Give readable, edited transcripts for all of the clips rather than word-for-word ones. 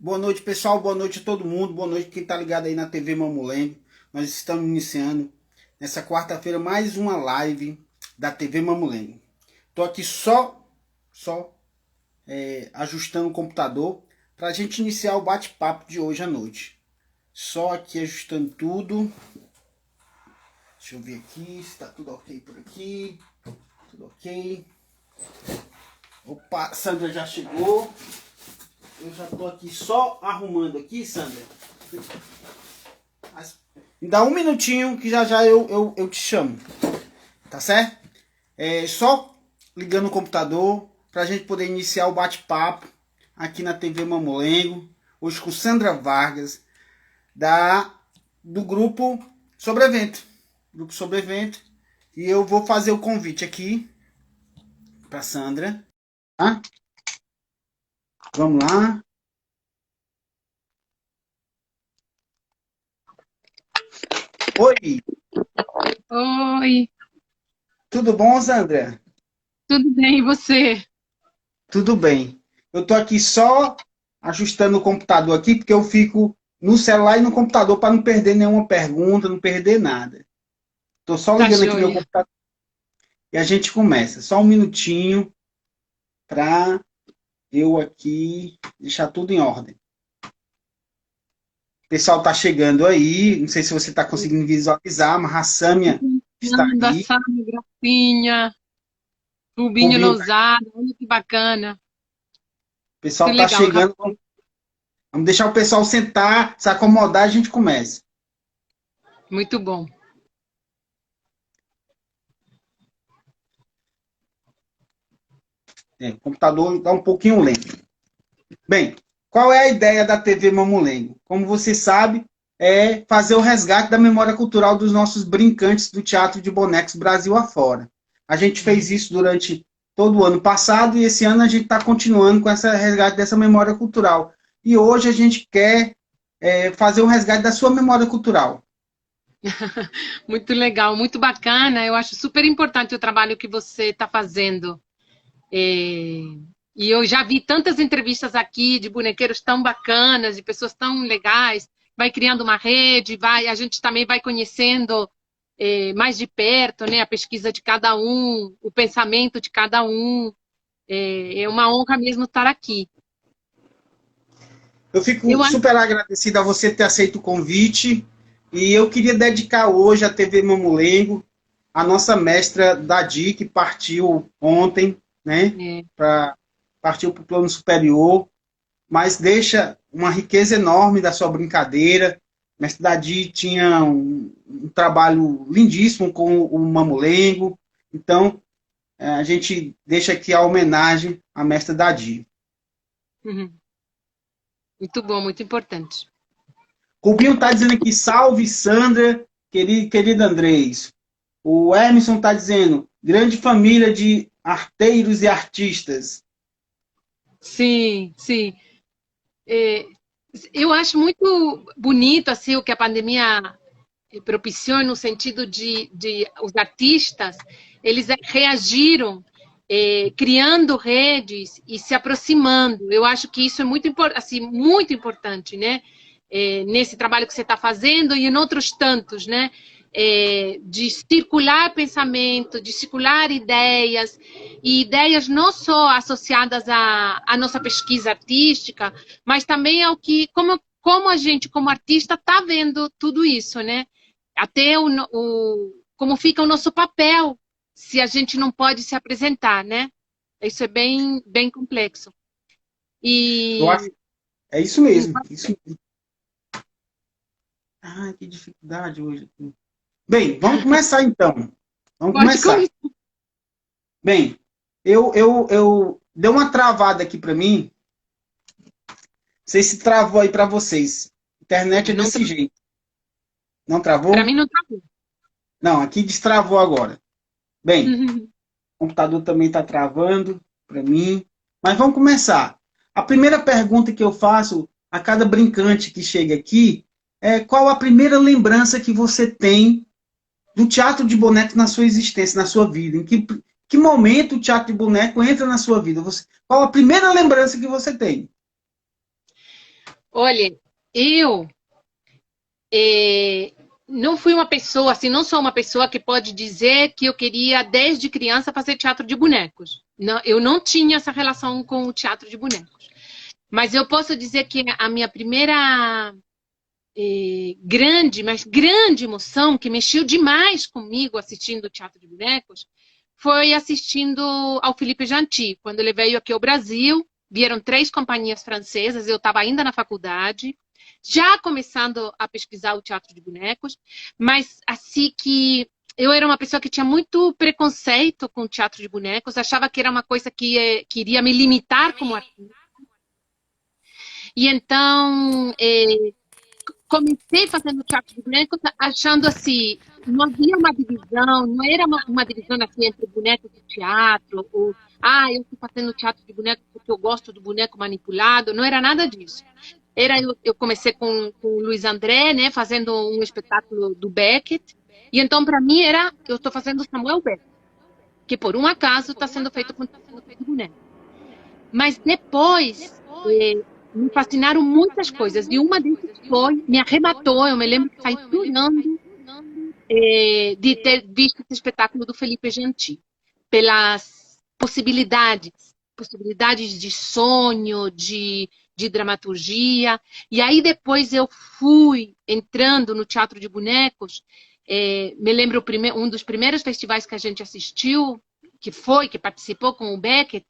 Boa noite, pessoal. Boa noite a todo mundo. Boa noite quem está ligado aí na TV Mamulengo. Nós estamos iniciando nessa quarta-feira mais uma live da TV Mamulengo. Estou aqui só ajustando o computador para a gente iniciar o bate-papo de hoje à noite. Só aqui ajustando tudo. Deixa eu ver aqui se está tudo ok por aqui. Tudo ok. Opa, Sandra já chegou. Eu já tô aqui só arrumando aqui, Sandra. Me dá um minutinho que já eu te chamo. Tá certo? Só ligando o computador pra gente poder iniciar o bate-papo aqui na TV Mamulengo. Hoje com Sandra Vargas, do grupo Sobrevento. Grupo Sobrevento. E eu vou fazer o convite aqui pra Sandra. Tá? Vamos lá. Oi, Oi, tudo bom, Sandra? tudo bem, e você? Tudo bem. Eu tô aqui só ajustando o computador aqui, porque eu fico no celular e no computador para não perder nenhuma pergunta, não perder nada. Tô só Tá ligando aqui meu joia. computador e a gente começa. Só um minutinho para eu aqui deixar tudo em ordem. O pessoal tá chegando aí, não sei se você tá conseguindo visualizar, mas a Sâmia está Nanda, aí. Sami, Gracinha, Rubinho Rubinho, o Lousada, olha que bacana. Que pessoal tá legal, chegando. Vamos deixar o pessoal sentar, se acomodar, a gente começa. muito bom. O computador está um pouquinho lento. Bem, qual é a ideia da TV Mamulengo? Como você sabe, é fazer o resgate da memória cultural dos nossos brincantes do Teatro de Bonecos Brasil afora. A gente fez isso durante todo o ano passado e esse ano a gente está continuando com esse resgate dessa memória cultural. E hoje a gente quer fazer o resgate da sua memória cultural. Muito legal, muito bacana. Eu acho super importante o trabalho que você está fazendo. É, E eu já vi tantas entrevistas aqui de bonequeiros tão bacanas, de pessoas tão legais. Vai criando uma rede, a gente também vai conhecendo mais de perto, né, a pesquisa de cada um, o pensamento de cada um. É uma honra mesmo estar aqui. Eu fico Eu acho super agradecido a você ter aceito o convite e eu queria dedicar hoje à TV Mamulengo a nossa mestra Dadi, que partiu ontem, né, é, partiu para o plano superior, mas deixa uma riqueza enorme da sua brincadeira. Mestre Dadi tinha um trabalho lindíssimo com o Mamulengo, então a gente deixa aqui a homenagem à mestra Dadi. uhum, muito bom, muito importante. Rubinho está dizendo aqui, salve Sandra, querido Andrés. O Emerson está dizendo, grande família de arteiros e artistas. Sim, sim. É, eu acho muito bonito assim o que a pandemia propiciou no sentido de os artistas eles reagiram criando redes e se aproximando. Eu acho que isso é assim, muito importante, né? Nesse trabalho que você está fazendo e em outros tantos, né? De circular pensamento, de circular ideias, e ideias não só associadas à nossa pesquisa artística, mas também ao que, como a gente, como artista, está vendo tudo isso, né? Até como fica o nosso papel se a gente não pode se apresentar, né? Isso é bem, bem complexo. Eu E acho, é isso mesmo. Isso... Ah, que dificuldade hoje. Bem, vamos começar então. Vamos pode começar. começar. Bem, eu deu uma travada aqui para mim. Não sei se travou aí para vocês. Internet é Não, desse jeito. Não para travou? mim não tá bom. Não, aqui destravou agora. Bem, o computador também está travando para mim. Mas vamos começar. A primeira pergunta que eu faço a cada brincante que chega aqui é qual a primeira lembrança que você tem do teatro de boneco na sua existência, na sua vida? Em que momento o teatro de boneco entra na sua vida? Qual a primeira lembrança que você tem? Olha, eu não fui uma pessoa, assim, não sou uma pessoa que pode dizer que eu queria, desde criança, fazer teatro de bonecos. Não, eu não tinha essa relação com o teatro de bonecos. Mas eu posso dizer que a minha primeira grande, mas grande emoção, que mexeu demais comigo assistindo o teatro de bonecos, foi assistindo ao Philippe Gentil. Quando ele veio aqui ao Brasil, vieram 3 companhias francesas, eu estava ainda na faculdade, já começando a pesquisar o teatro de bonecos, mas assim que eu era uma pessoa que tinha muito preconceito com o teatro de bonecos, achava que era uma coisa que iria me limitar como artista. E então, comecei fazendo teatro de bonecos achando assim, não havia uma divisão, não era uma divisão assim entre bonecos e teatro, ou eu estou fazendo teatro de bonecos porque eu gosto do boneco manipulado, não era nada disso. Eu comecei com o Luiz André, né, fazendo um espetáculo do Beckett, e então para mim eu estou fazendo Samuel Beckett, que por um acaso está sendo feito com teatro de boneco. Mas depois me fascinaram muitas coisas. E uma dessas me arrebatou. Eu me lembro que saí chorando de ter visto esse espetáculo do Felipe Gentil. Pelas possibilidades de sonho, de dramaturgia. E aí depois eu fui entrando no teatro de bonecos. Me lembro um dos primeiros festivais que a gente assistiu, que participou com o Beckett,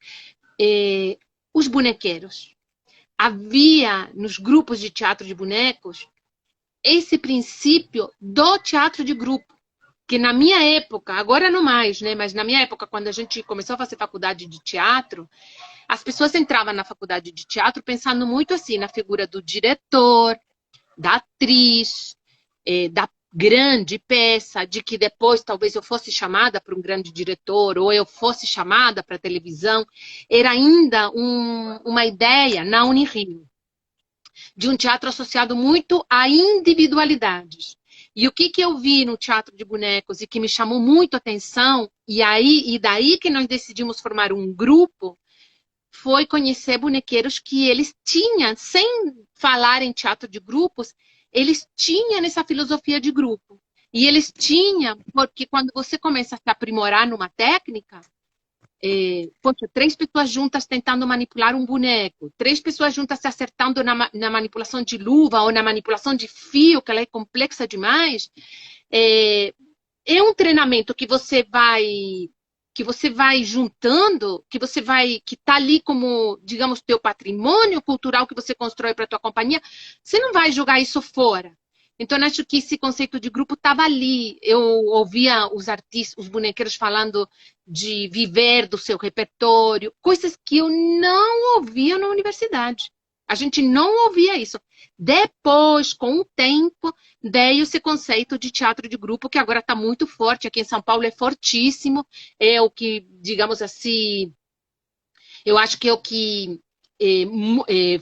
os bonequeiros. Havia nos grupos de teatro de bonecos esse princípio do teatro de grupo, que na minha época, agora não mais, né? Mas na minha época, quando a gente começou a fazer faculdade de teatro, as pessoas entravam na faculdade de teatro pensando muito assim na figura do diretor, da atriz, da grande peça, de que depois talvez eu fosse chamada para um grande diretor ou eu fosse chamada para televisão. Era ainda uma ideia na Unirio, de um teatro associado muito a individualidades. E o que eu vi no teatro de bonecos e que me chamou muito a atenção, e daí que nós decidimos formar um grupo, foi conhecer bonequeiros que eles tinham, sem falar em teatro de grupos, eles tinham essa filosofia de grupo. E eles tinham, porque quando você começa a se aprimorar numa técnica, poxa, 3 pessoas juntas tentando manipular um boneco, 3 pessoas juntas se acertando na manipulação de luva ou na manipulação de fio, que ela é complexa demais, é um treinamento que você vai juntando, que está ali como, digamos, teu patrimônio cultural que você constrói para a tua companhia. Você não vai jogar isso fora. Então, acho que esse conceito de grupo estava ali. Eu ouvia os artistas, os bonequeiros falando de viver do seu repertório, coisas que eu não ouvia na universidade. A gente não ouvia isso. Depois, com o tempo, veio esse conceito de teatro de grupo, que agora está muito forte. Aqui em São Paulo é fortíssimo. É o que, digamos assim, eu acho que é o que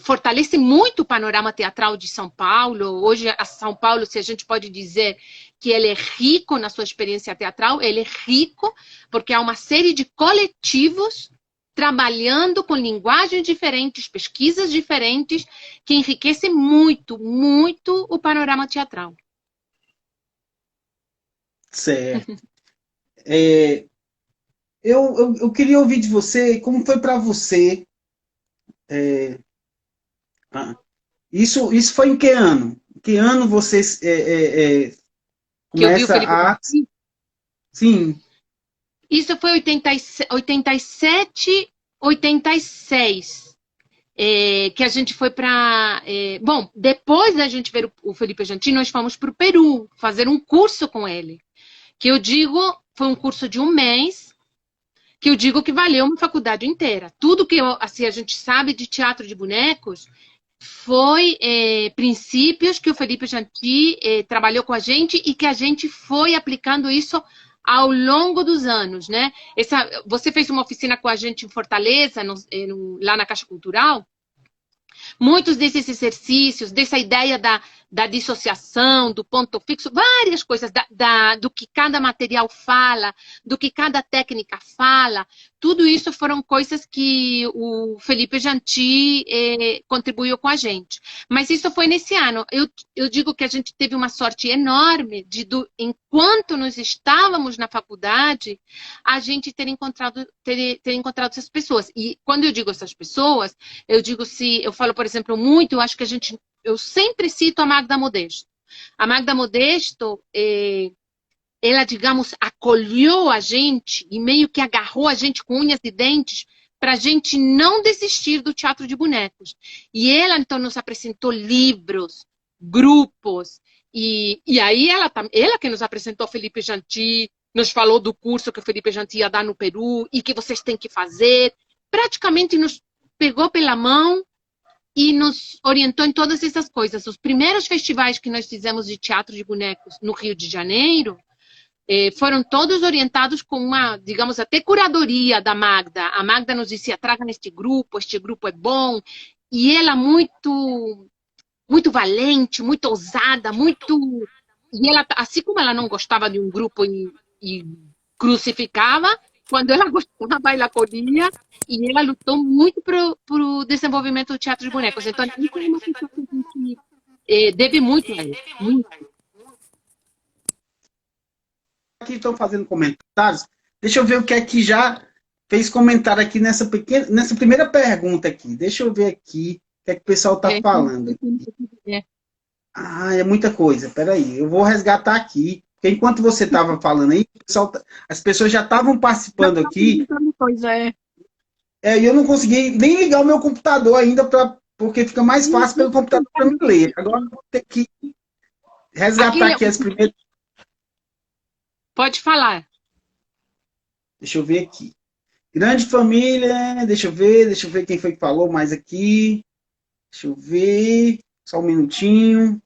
fortalece muito o panorama teatral de São Paulo. Hoje, a São Paulo, se a gente pode dizer que ele é rico na sua experiência teatral, ele é rico porque há uma série de coletivos trabalhando com linguagens diferentes, pesquisas diferentes, que enriquecem muito, muito o panorama teatral. Certo. Eu queria ouvir de você como foi para você. Isso foi em que ano? Em que ano você Que eu vi o começa Felipe a... Gentil? Sim, Isso foi 87, 86. Que a gente foi para... bom, depois da gente ver o Felipe Gentil, nós fomos para o Peru fazer um curso com ele. Que eu digo, foi um curso de 1 mês, que eu digo que valeu uma faculdade inteira. Tudo que assim, a gente sabe de teatro de bonecos foi princípios que o Felipe Gentil trabalhou com a gente e que a gente foi aplicando isso ao longo dos anos, né? Você fez uma oficina com a gente em Fortaleza, lá na Caixa Cultural. Muitos desses exercícios, dessa ideia da dissociação, do ponto fixo, várias coisas, do que cada material fala, do que cada técnica fala. Tudo isso foram coisas que o Felipe Janti contribuiu com a gente. Mas isso foi nesse ano. Eu digo que a gente teve uma sorte enorme enquanto nós estávamos na faculdade, a gente ter encontrado essas pessoas. E quando eu digo essas pessoas, eu falo, por exemplo, muito, eu sempre cito a Magda Modesto. A Magda Modesto, ela, digamos, acolheu a gente e meio que agarrou a gente com unhas e dentes para a gente não desistir do teatro de bonecos. E ela, então, nos apresentou livros, grupos, e aí ela que nos apresentou Felipe Janti, nos falou do curso que o Felipe Janti ia dar no Peru e que vocês têm que fazer. Praticamente nos pegou pela mão e nos orientou em todas essas coisas. Os primeiros festivais que nós fizemos de teatro de bonecos no Rio de Janeiro foram todos orientados com uma, digamos, até curadoria da Magda. A Magda nos dizia, traga neste grupo é bom. E ela muito, muito valente, muito ousada, muito... E ela, assim como ela não gostava de um grupo e crucificava, quando ela gostava, ela acolhia, e ela lutou muito para o desenvolvimento do teatro de bonecos. Então, isso é uma coisa que a gente deve muito a ele. Muito. Aqui estão fazendo comentários. Deixa eu ver o que é que já fez comentário aqui nessa primeira pergunta aqui. Deixa eu ver aqui o que é que o pessoal está falando. Aqui. É muita coisa. Peraí, eu vou resgatar aqui. Porque enquanto você estava falando aí, as pessoas já estavam participando aqui. E eu não consegui nem ligar o meu computador ainda, porque fica mais fácil pelo computador para me ler. Agora eu vou ter que resgatar aqui as primeiras. Pode falar. Deixa eu ver aqui. Grande família, deixa eu ver quem foi que falou mais aqui. Deixa eu ver, só um minutinho.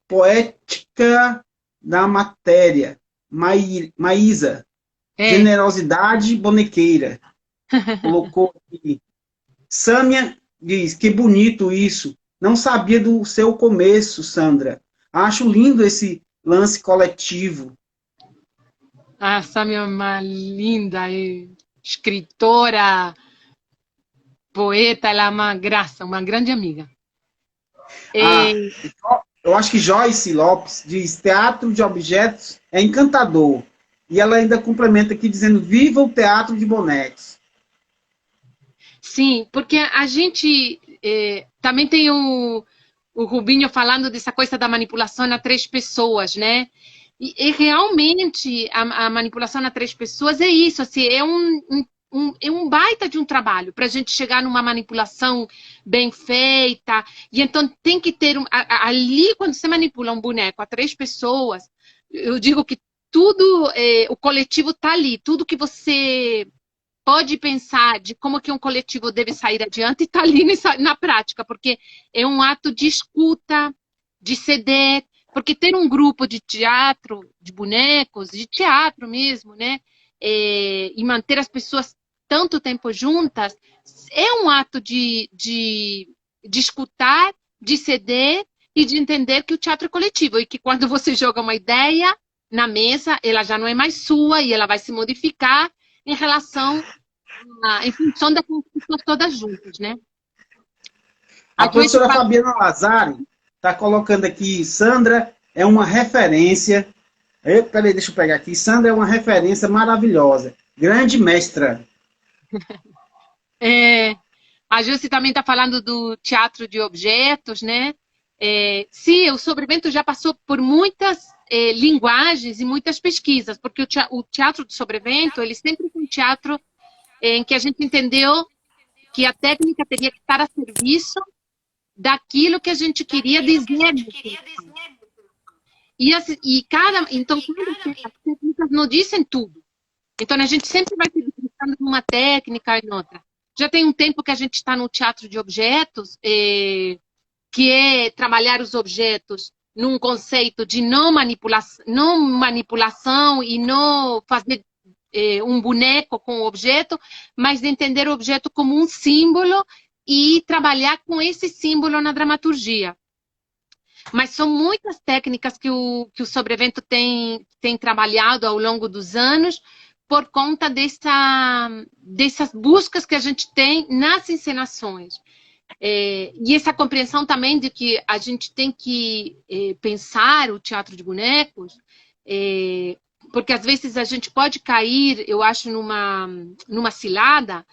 Poética da matéria. Maísa. Generosidade bonequeira. Colocou aqui. Sâmia diz, que bonito isso. Não sabia do seu começo, Sandra. Acho lindo esse lance coletivo. A Sâmia é uma linda escritora, poeta, ela é uma graça, uma grande amiga. Eu acho que Joyce Lopes diz, teatro de objetos é encantador. E ela ainda complementa aqui dizendo, viva o teatro de bonecos. Sim, porque a gente também tem o Rubinho falando dessa coisa da manipulação a 3 pessoas, né? E realmente a manipulação a 3 pessoas é isso, assim, é um baita de um trabalho para a gente chegar numa manipulação bem feita. E então tem que ter ali, quando você manipula um boneco a 3 pessoas, eu digo que tudo, o coletivo está ali, tudo que você pode pensar de como que um coletivo deve sair adiante está ali na prática, porque é um ato de escuta, de ceder, porque ter um grupo de teatro, de bonecos, de teatro mesmo, né, e manter as pessoas tanto tempo juntas, é um ato de escutar, de ceder e de entender que o teatro é coletivo, e que quando você joga uma ideia na mesa, ela já não é mais sua e ela vai se modificar em relação em função das pessoas todas juntas, né? A professora Fabiana Lazari está colocando aqui, Sandra é uma referência. Peraí, deixa eu pegar aqui. Sandra é uma referência maravilhosa. Grande mestra. A Jussi também está falando do teatro de objetos, né? Sim, o Sobrevento já passou por muitas linguagens e muitas pesquisas, porque o teatro de Sobrevento, ele sempre foi um teatro em que a gente entendeu que a técnica teria que estar a serviço daquilo que a gente queria dizer. Então, as técnicas não dizem tudo. Então, a gente sempre vai se dedicando numa técnica e em outra. Já tem um tempo que a gente está no teatro de objetos, que é trabalhar os objetos num conceito de não manipulação e não fazer um boneco com o objeto, mas de entender o objeto como um símbolo e trabalhar com esse símbolo na dramaturgia. Mas são muitas técnicas que o Sobrevento tem trabalhado ao longo dos anos por conta dessas buscas que a gente tem nas encenações. E essa compreensão também de que a gente tem que pensar o teatro de bonecos, porque às vezes a gente pode cair, eu acho, numa cilada,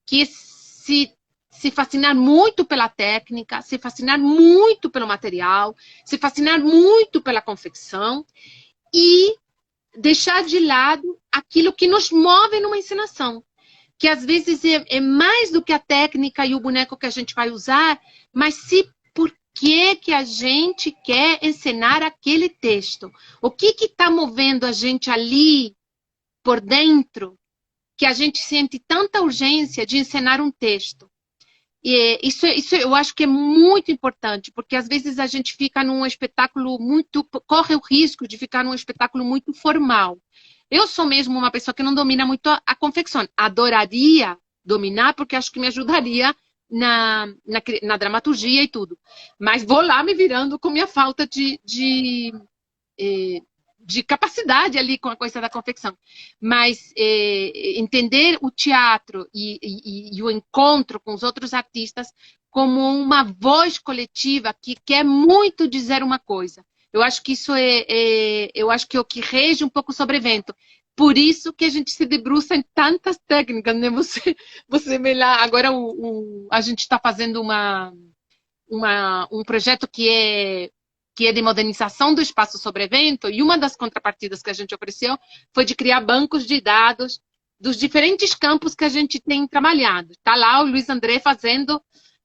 que se fascinar muito pela técnica, se fascinar muito pelo material, se fascinar muito pela confecção e deixar de lado aquilo que nos move numa encenação, que às vezes é mais do que a técnica e o boneco que a gente vai usar, mas por que a gente quer encenar aquele texto. O que está movendo a gente ali por dentro, que a gente sente tanta urgência de encenar um texto. E isso eu acho que é muito importante, porque às vezes a gente fica num espetáculo corre o risco de ficar num espetáculo muito formal. Eu sou mesmo uma pessoa que não domina muito a confecção. Adoraria dominar, porque acho que me ajudaria na dramaturgia e tudo. Mas vou lá me virando com minha falta de capacidade ali com a coisa da confecção. Mas entender o teatro e o encontro com os outros artistas como uma voz coletiva que quer muito dizer uma coisa. Eu acho que isso eu acho que é o que rege um pouco o Sobrevento. Por isso que a gente se debruça em tantas técnicas, né? Você vê lá, agora a gente está fazendo um projeto que é de modernização do espaço Sobrevento, e uma das contrapartidas que a gente ofereceu foi de criar bancos de dados dos diferentes campos que a gente tem trabalhado. Está lá o Luiz André fazendo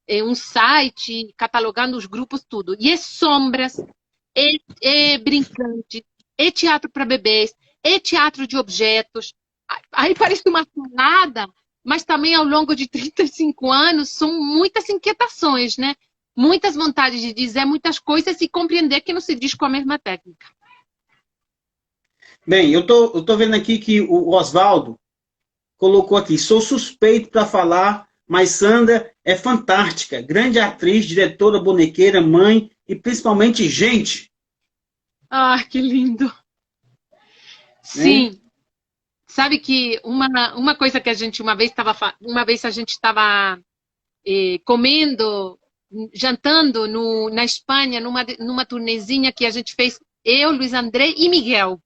um site, catalogando os grupos, tudo. E é sombras, é brincante, é teatro para bebês, é teatro de objetos. Aí parece uma salada, mas também ao longo de 35 anos são muitas inquietações, né? Muitas vontades de dizer muitas coisas e compreender que não se diz com a mesma técnica. Bem, eu tô vendo aqui que o Oswaldo colocou aqui, sou suspeito para falar, mas Sandra é fantástica, grande atriz, diretora, bonequeira, mãe e principalmente gente. Ah, que lindo! Sim. Sabe que uma coisa que a gente uma vez a gente estava comendo, jantando na Espanha, numa turnezinha que a gente fez, eu, Luiz André e Miguel.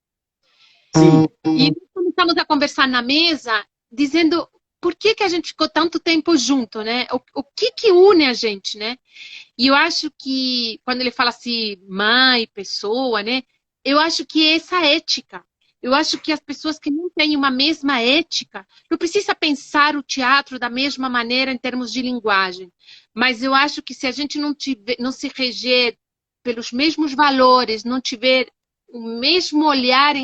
Sim. E começamos a conversar na mesa, dizendo por que a gente ficou tanto tempo junto, né? O que une a gente, né? E eu acho que, quando ele fala assim, mãe, pessoa, né? Eu acho que é essa ética. Eu acho que as pessoas que não têm uma mesma ética, não precisa pensar o teatro da mesma maneira em termos de linguagem. Mas eu acho que se a gente não se reger pelos mesmos valores, não tiver o mesmo olhar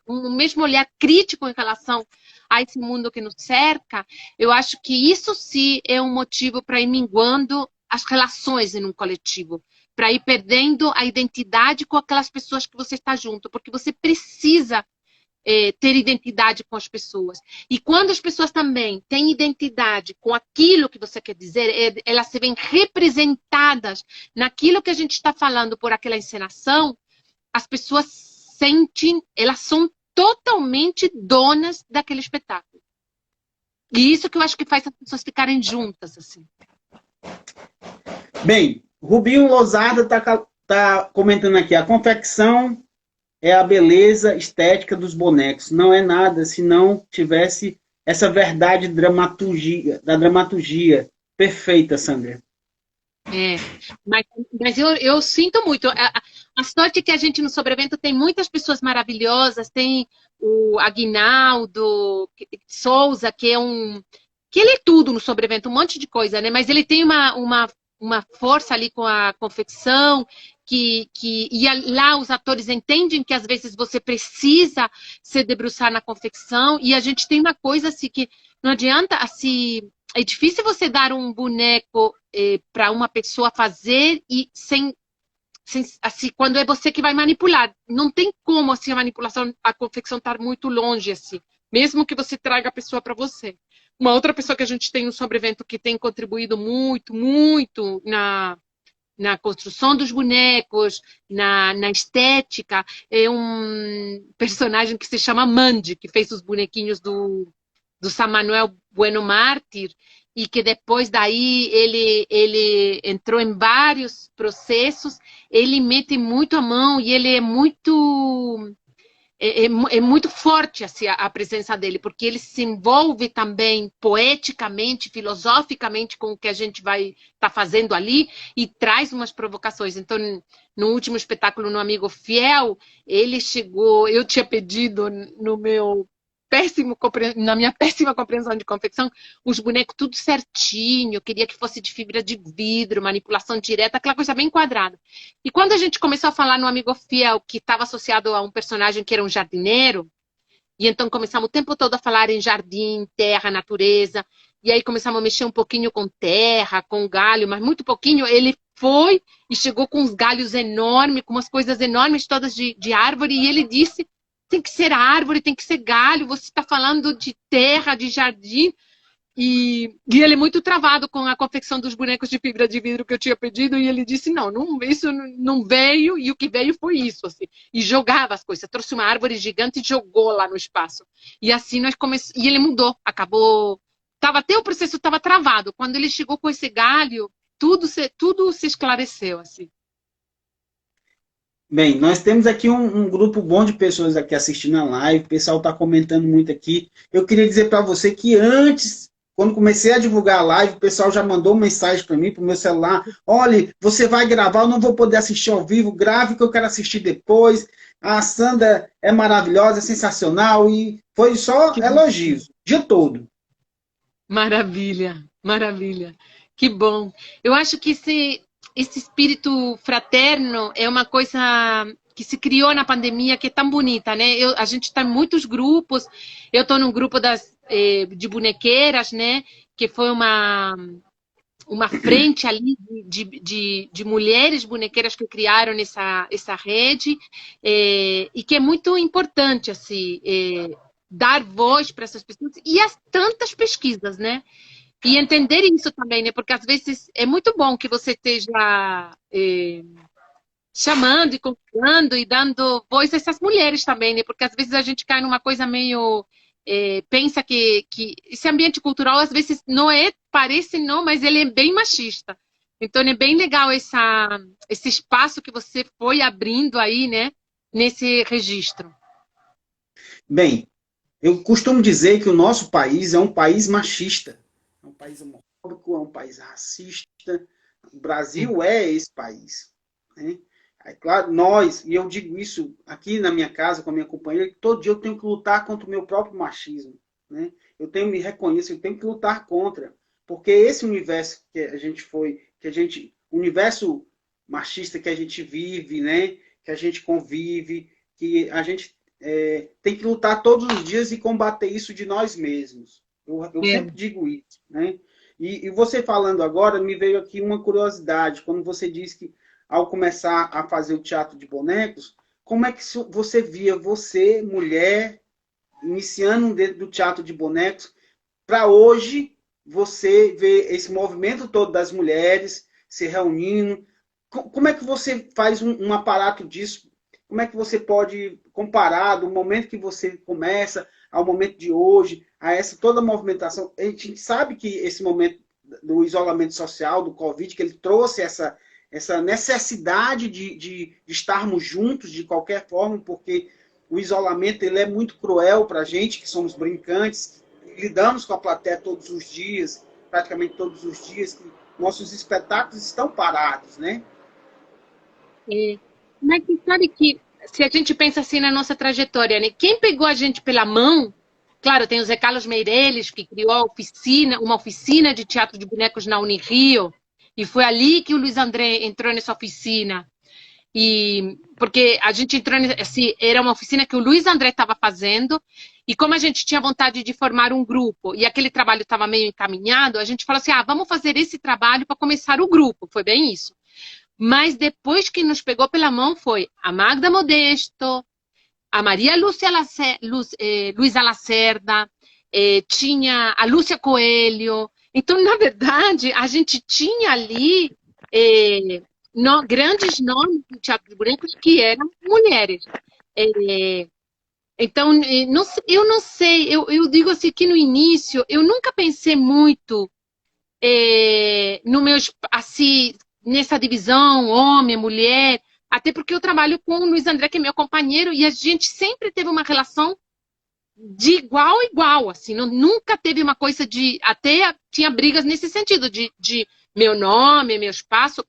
o mesmo olhar crítico em relação a esse mundo que nos cerca, eu acho que isso sim é um motivo para ir minguando as relações em um coletivo, para ir perdendo a identidade com aquelas pessoas que você está junto, porque você precisa ter identidade com as pessoas. E quando as pessoas também têm identidade com aquilo que você quer dizer, elas se veem representadas naquilo que a gente está falando por aquela encenação, as pessoas sentem, elas são totalmente donas daquele espetáculo. E isso que eu acho que faz as pessoas ficarem juntas, assim. Bem, Rubinho Lozada tá comentando aqui, a confecção é a beleza estética dos bonecos. Não é nada se não tivesse essa verdade da dramaturgia perfeita, Sandra. Mas eu sinto muito. A sorte é que a gente no Sobrevento tem muitas pessoas maravilhosas. Tem o Aguinaldo Souza, que ele é tudo no Sobrevento, um monte de coisa, né? Mas ele tem uma força ali com a confecção, lá os atores entendem que às vezes você precisa se debruçar na confecção, e a gente tem uma coisa assim que não adianta, assim, é difícil você dar um boneco para uma pessoa fazer e assim, quando é você que vai manipular. Não tem como assim a manipulação, a confecção estar muito longe assim, mesmo que você traga a pessoa para você. Uma outra pessoa que a gente tem no Sobrevento que tem contribuído muito, muito na construção dos bonecos, na estética, é um personagem que se chama Mandy, que fez os bonequinhos do San Manuel Bueno Mártir, e que depois daí ele entrou em vários processos, ele mete muito a mão e ele é muito... É muito forte assim, a presença dele, porque ele se envolve também poeticamente, filosoficamente com o que a gente vai estar fazendo ali e traz umas provocações. Então, no último espetáculo, no Amigo Fiel, ele chegou, eu tinha pedido na minha péssima compreensão de confecção, os bonecos tudo certinho, eu queria que fosse de fibra de vidro, manipulação direta, aquela coisa bem quadrada. E quando a gente começou a falar no Amigo Fiel, que estava associado a um personagem que era um jardineiro, e então começamos o tempo todo a falar em jardim, terra, natureza, e aí começamos a mexer um pouquinho com terra, com galho, mas muito pouquinho, ele foi e chegou com uns galhos enormes, com umas coisas enormes todas de árvore, e ele disse: tem que ser árvore, tem que ser galho, você está falando de terra, de jardim. E ele é muito travado com a confecção dos bonecos de fibra de vidro que eu tinha pedido, e ele disse, não, isso não veio, e o que veio foi isso. Assim. E jogava as coisas, trouxe uma árvore gigante e jogou lá no espaço. E assim nós começamos, e ele mudou, acabou, até o processo estava travado. Quando ele chegou com esse galho, tudo se esclareceu, assim. Bem, nós temos aqui um grupo bom de pessoas aqui assistindo a live, o pessoal está comentando muito aqui. Eu queria dizer para você que antes, quando comecei a divulgar a live, o pessoal já mandou mensagem para mim, para o meu celular: olha, você vai gravar, eu não vou poder assistir ao vivo, grave que eu quero assistir depois. A Sandra é maravilhosa, é sensacional, e foi só elogios, o dia todo. Maravilha, maravilha. Que bom. Eu acho que esse espírito fraterno é uma coisa que se criou na pandemia, que é tão bonita, né? A gente está em muitos grupos. Eu estou num grupo de bonequeiras, né? Que foi uma frente ali de mulheres bonequeiras que criaram essa rede, e que é muito importante, assim, dar voz para essas pessoas e as tantas pesquisas, né? E entender isso também, né? Porque às vezes é muito bom que você esteja chamando e convidando e dando voz a essas mulheres também, né? Porque às vezes a gente cai numa coisa meio... pensa que esse ambiente cultural às vezes não é, parece não, mas ele é bem machista. Então é bem legal esse espaço que você foi abrindo aí, né? Nesse registro. Bem, eu costumo dizer que o nosso país é um país machista. É um país homofóbico, é um país racista. O Brasil é esse país. Né? É claro, e eu digo isso aqui na minha casa com a minha companheira, que todo dia eu tenho que lutar contra o meu próprio machismo. Né? Eu tenho que lutar contra. Porque esse universo que a gente o universo machista que a gente vive, né? Que a gente convive, que a gente tem que lutar todos os dias e combater isso de nós mesmos. Eu sempre digo isso, né? E você falando agora, me veio aqui uma curiosidade. Quando você disse que, ao começar a fazer o teatro de bonecos, como é que você via você, mulher, iniciando dentro do teatro de bonecos, para hoje você ver esse movimento todo das mulheres se reunindo? Como é que você faz um aparato disso? Como é que você pode comparar do momento que você começa ao momento de hoje, a essa toda a movimentação? A gente sabe que esse momento do isolamento social, do Covid, que ele trouxe essa necessidade de estarmos juntos de qualquer forma, porque o isolamento ele é muito cruel para a gente, que somos brincantes, lidamos com a plateia todos os dias, praticamente todos os dias, que nossos espetáculos estão parados, né? Mas sabe que, se a gente pensa assim na nossa trajetória, né? Quem pegou a gente pela mão, claro, tem o Zé Carlos Meireles, que criou uma oficina de teatro de bonecos na Unirio, e foi ali que o Luiz André entrou nessa oficina. Porque a gente entrou, assim, era uma oficina que o Luiz André estava fazendo, e como a gente tinha vontade de formar um grupo, e aquele trabalho estava meio encaminhado, a gente falou assim, vamos fazer esse trabalho para começar o grupo, foi bem isso. Mas depois que nos pegou pela mão foi a Magda Modesto, a Maria Luisa Lacerda, tinha a Lúcia Coelho. Então, na verdade, a gente tinha ali grandes nomes do teatro branco que eram mulheres. Então, eu não sei, eu digo assim que no início eu nunca pensei muito no meus, assim, nessa divisão homem, mulher, até porque eu trabalho com o Luiz André, que é meu companheiro, e a gente sempre teve uma relação de igual a igual, assim, nunca teve uma coisa de, até tinha brigas nesse sentido, de meu nome, meu espaço,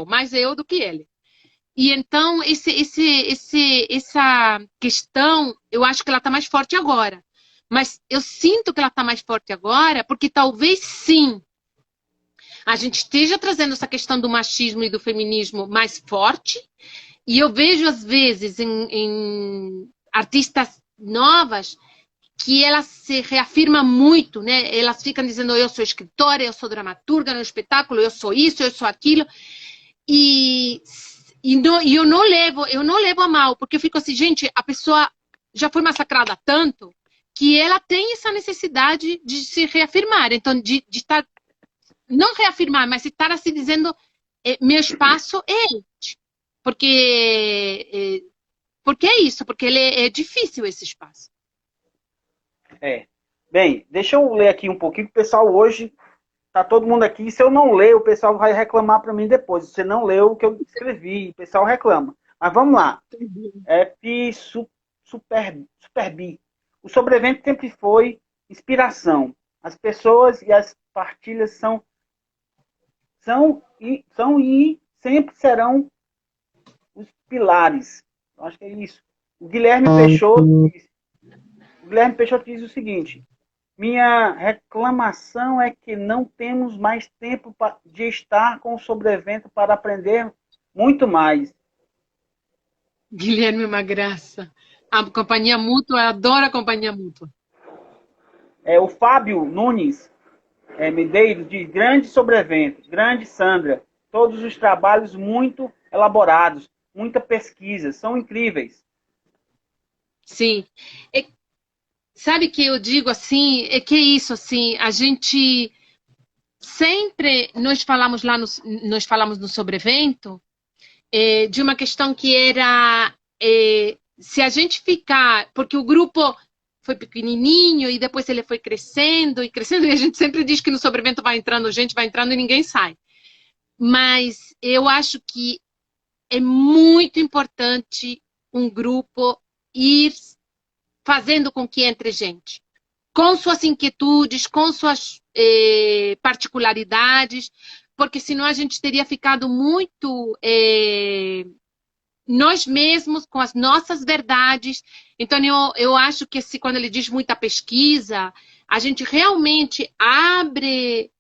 mais eu do que ele. E então, essa questão, eu acho que ela está mais forte agora. Mas eu sinto que ela está mais forte agora, porque talvez sim, a gente esteja trazendo essa questão do machismo e do feminismo mais forte. E eu vejo, às vezes, em artistas novas, que elas se reafirmam muito, né? Elas ficam dizendo, eu sou escritora, eu sou dramaturga no espetáculo, eu sou isso, eu sou aquilo. E eu não levo a mal, porque eu fico assim, gente, a pessoa já foi massacrada tanto que ela tem essa necessidade de se reafirmar. Então, de estar, não reafirmar, mas estar assim dizendo, meu espaço é este. Porque é isso, porque ele é difícil esse espaço. Bem, deixa eu ler aqui um pouquinho, o pessoal hoje tá todo mundo aqui. Se eu não ler, o pessoal vai reclamar para mim depois. Você não leu o que eu escrevi, o pessoal reclama. Mas vamos lá. Superbi. O sobrevento sempre foi inspiração. As pessoas e as partilhas são e sempre serão os pilares. Eu acho que é isso. O Guilherme Peixoto diz o seguinte: minha reclamação é que não temos mais tempo de estar com o sobrevento para aprender muito mais. Guilherme é uma graça. A companhia mútua, eu adoro a companhia mútua. O Fábio Nunes Medeiros diz: grande sobrevento, grande Sandra, todos os trabalhos muito elaborados, muita pesquisa, são incríveis. Sim. Sabe que eu digo assim, que é isso, assim, a gente sempre, nós falamos no sobrevento, de uma questão que era, se a gente ficar, porque o grupo foi pequenininho e depois ele foi crescendo e crescendo, e a gente sempre diz que no sobrevento vai entrando gente, vai entrando e ninguém sai. Mas eu acho que é muito importante um grupo ir fazendo com que entre gente, com suas inquietudes, com suas particularidades, porque senão a gente teria ficado muito nós mesmos, com as nossas verdades. Então, eu acho que quando ele diz muita pesquisa, a gente realmente abre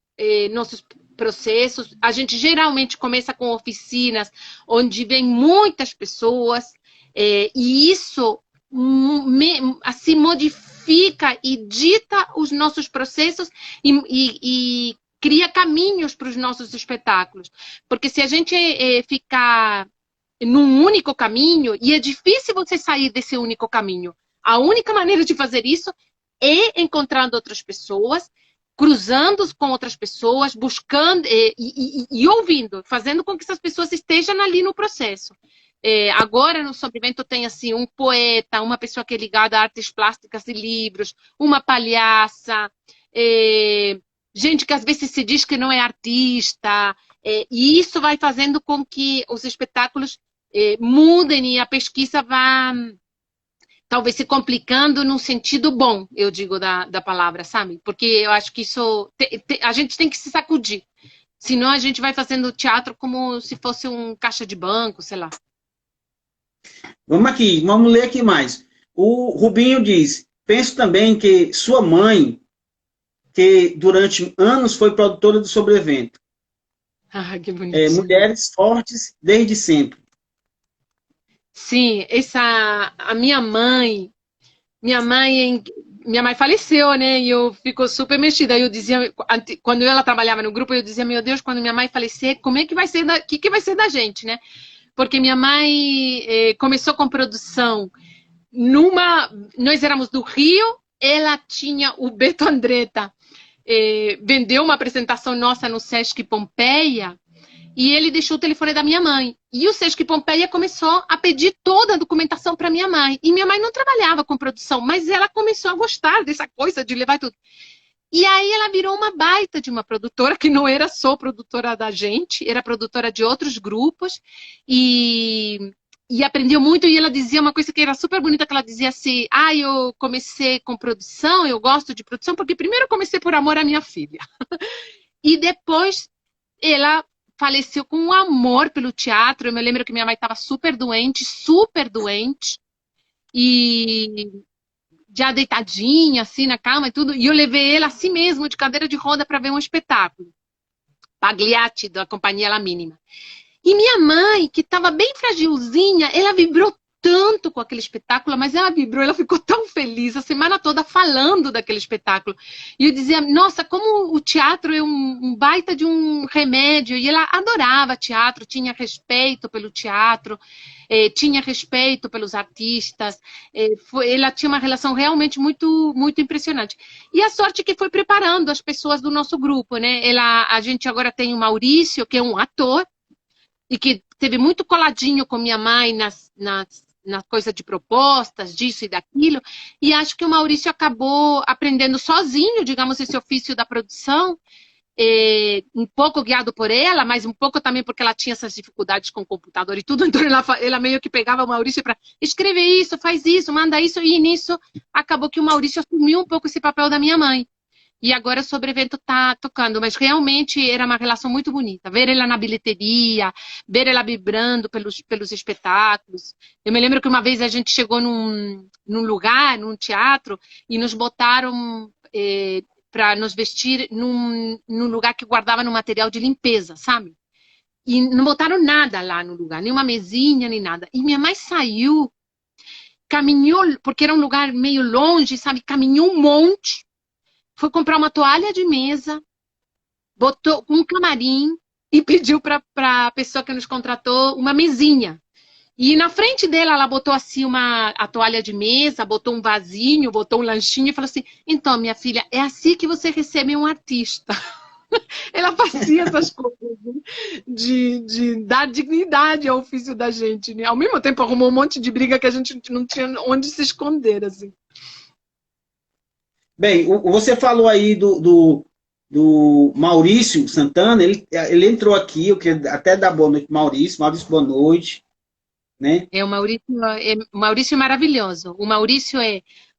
nossos processos. A gente geralmente começa com oficinas onde vem muitas pessoas, e isso assim modifica e dita os nossos processos e cria caminhos para os nossos espetáculos. Porque se a gente ficar num único caminho, e é difícil você sair desse único caminho, a única maneira de fazer isso é encontrando outras pessoas, cruzando com outras pessoas, buscando e ouvindo, fazendo com que essas pessoas estejam ali no processo. Agora no Sobrevento tem assim um poeta, uma pessoa que é ligada a artes plásticas e livros, uma palhaça, gente que às vezes se diz que não é artista, e isso vai fazendo com que os espetáculos mudem e a pesquisa vá talvez se complicando num sentido bom, eu digo, da palavra, sabe? Porque eu acho que isso a gente tem que se sacudir, senão a gente vai fazendo teatro como se fosse um caixa de banco, sei lá. Vamos ler aqui mais. O Rubinho diz: penso também que sua mãe, que durante anos foi produtora do Sobrevento. Ah, que bonitinho. Mulheres fortes desde sempre. Sim, a minha mãe faleceu, né? E eu fico super mexida. Eu dizia, quando ela trabalhava no grupo, eu dizia, meu Deus, quando minha mãe falecer, como é que vai ser que vai ser da gente, né? Porque minha mãe começou com produção nós éramos do Rio, ela tinha o Beto Andretta, vendeu uma apresentação nossa no Sesc Pompeia, e ele deixou o telefone da minha mãe. E o Sesc Pompeia começou a pedir toda a documentação para minha mãe. E minha mãe não trabalhava com produção, mas ela começou a gostar dessa coisa de levar tudo. E aí ela virou uma baita de uma produtora, que não era só produtora da gente, era produtora de outros grupos, e aprendeu muito, e ela dizia uma coisa que era super bonita, que ela dizia assim, eu comecei com produção, eu gosto de produção, porque primeiro eu comecei por amor à minha filha. E depois ela faleceu com um amor pelo teatro. Eu me lembro que minha mãe estava super doente, e já deitadinha, assim, na cama e tudo, e eu levei ela assim mesmo, de cadeira de roda, para ver um espetáculo. Pagliatti, da Companhia La Mínima. E minha mãe, que estava bem fragilzinha, ela vibrou tanto com aquele espetáculo, mas ela vibrou, ela ficou tão feliz a semana toda falando daquele espetáculo. E eu dizia, nossa, como o teatro é um baita de um remédio. E ela adorava teatro, tinha respeito pelo teatro, tinha respeito pelos artistas, ela tinha uma relação realmente muito, muito impressionante. E a sorte que foi preparando as pessoas do nosso grupo, né? A gente agora tem o Maurício, que é um ator, e que teve muito coladinho com minha mãe na coisa de propostas, disso e daquilo, e acho que o Maurício acabou aprendendo sozinho, digamos, esse ofício da produção, um pouco guiado por ela, mas um pouco também porque ela tinha essas dificuldades com o computador e tudo, então ela meio que pegava o Maurício para escrever isso, faz isso, manda isso, e nisso acabou que o Maurício assumiu um pouco esse papel da minha mãe. E agora o Sobrevento está tocando, mas realmente era uma relação muito bonita. Ver ela na bilheteria, ver ela vibrando pelos espetáculos. Eu me lembro que uma vez a gente chegou num lugar, num teatro, e nos botaram para nos vestir num lugar que guardava no material de limpeza, sabe? E não botaram nada lá no lugar, nem uma mesinha, nem nada. E minha mãe saiu, caminhou, porque era um lugar meio longe, sabe? Caminhou um monte. Foi comprar uma toalha de mesa, botou um camarim e pediu para a pessoa que nos contratou uma mesinha. E na frente dela, ela botou assim a toalha de mesa, botou um vasinho, botou um lanchinho e falou assim, então, minha filha, é assim que você recebe um artista. Ela fazia essas coisas, né? de dar dignidade ao ofício da gente, né? Ao mesmo tempo arrumou um monte de briga que a gente não tinha onde se esconder, assim. Bem, você falou aí do Maurício Santana, ele entrou aqui, eu queria até dar boa noite, Maurício. Maurício, boa noite. Né? O Maurício é maravilhoso. O Maurício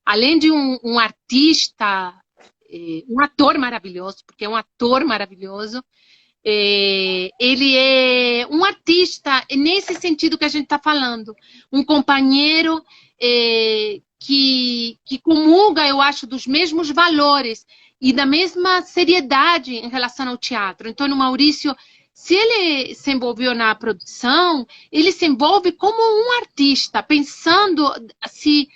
além de um artista, um ator maravilhoso, porque é um ator maravilhoso, ele é um artista nesse sentido que a gente está falando, um companheiro que comunga, eu acho, dos mesmos valores e da mesma seriedade em relação ao teatro. Então, o Maurício, se ele se envolveu na produção, ele se envolve como um artista, pensando, assim,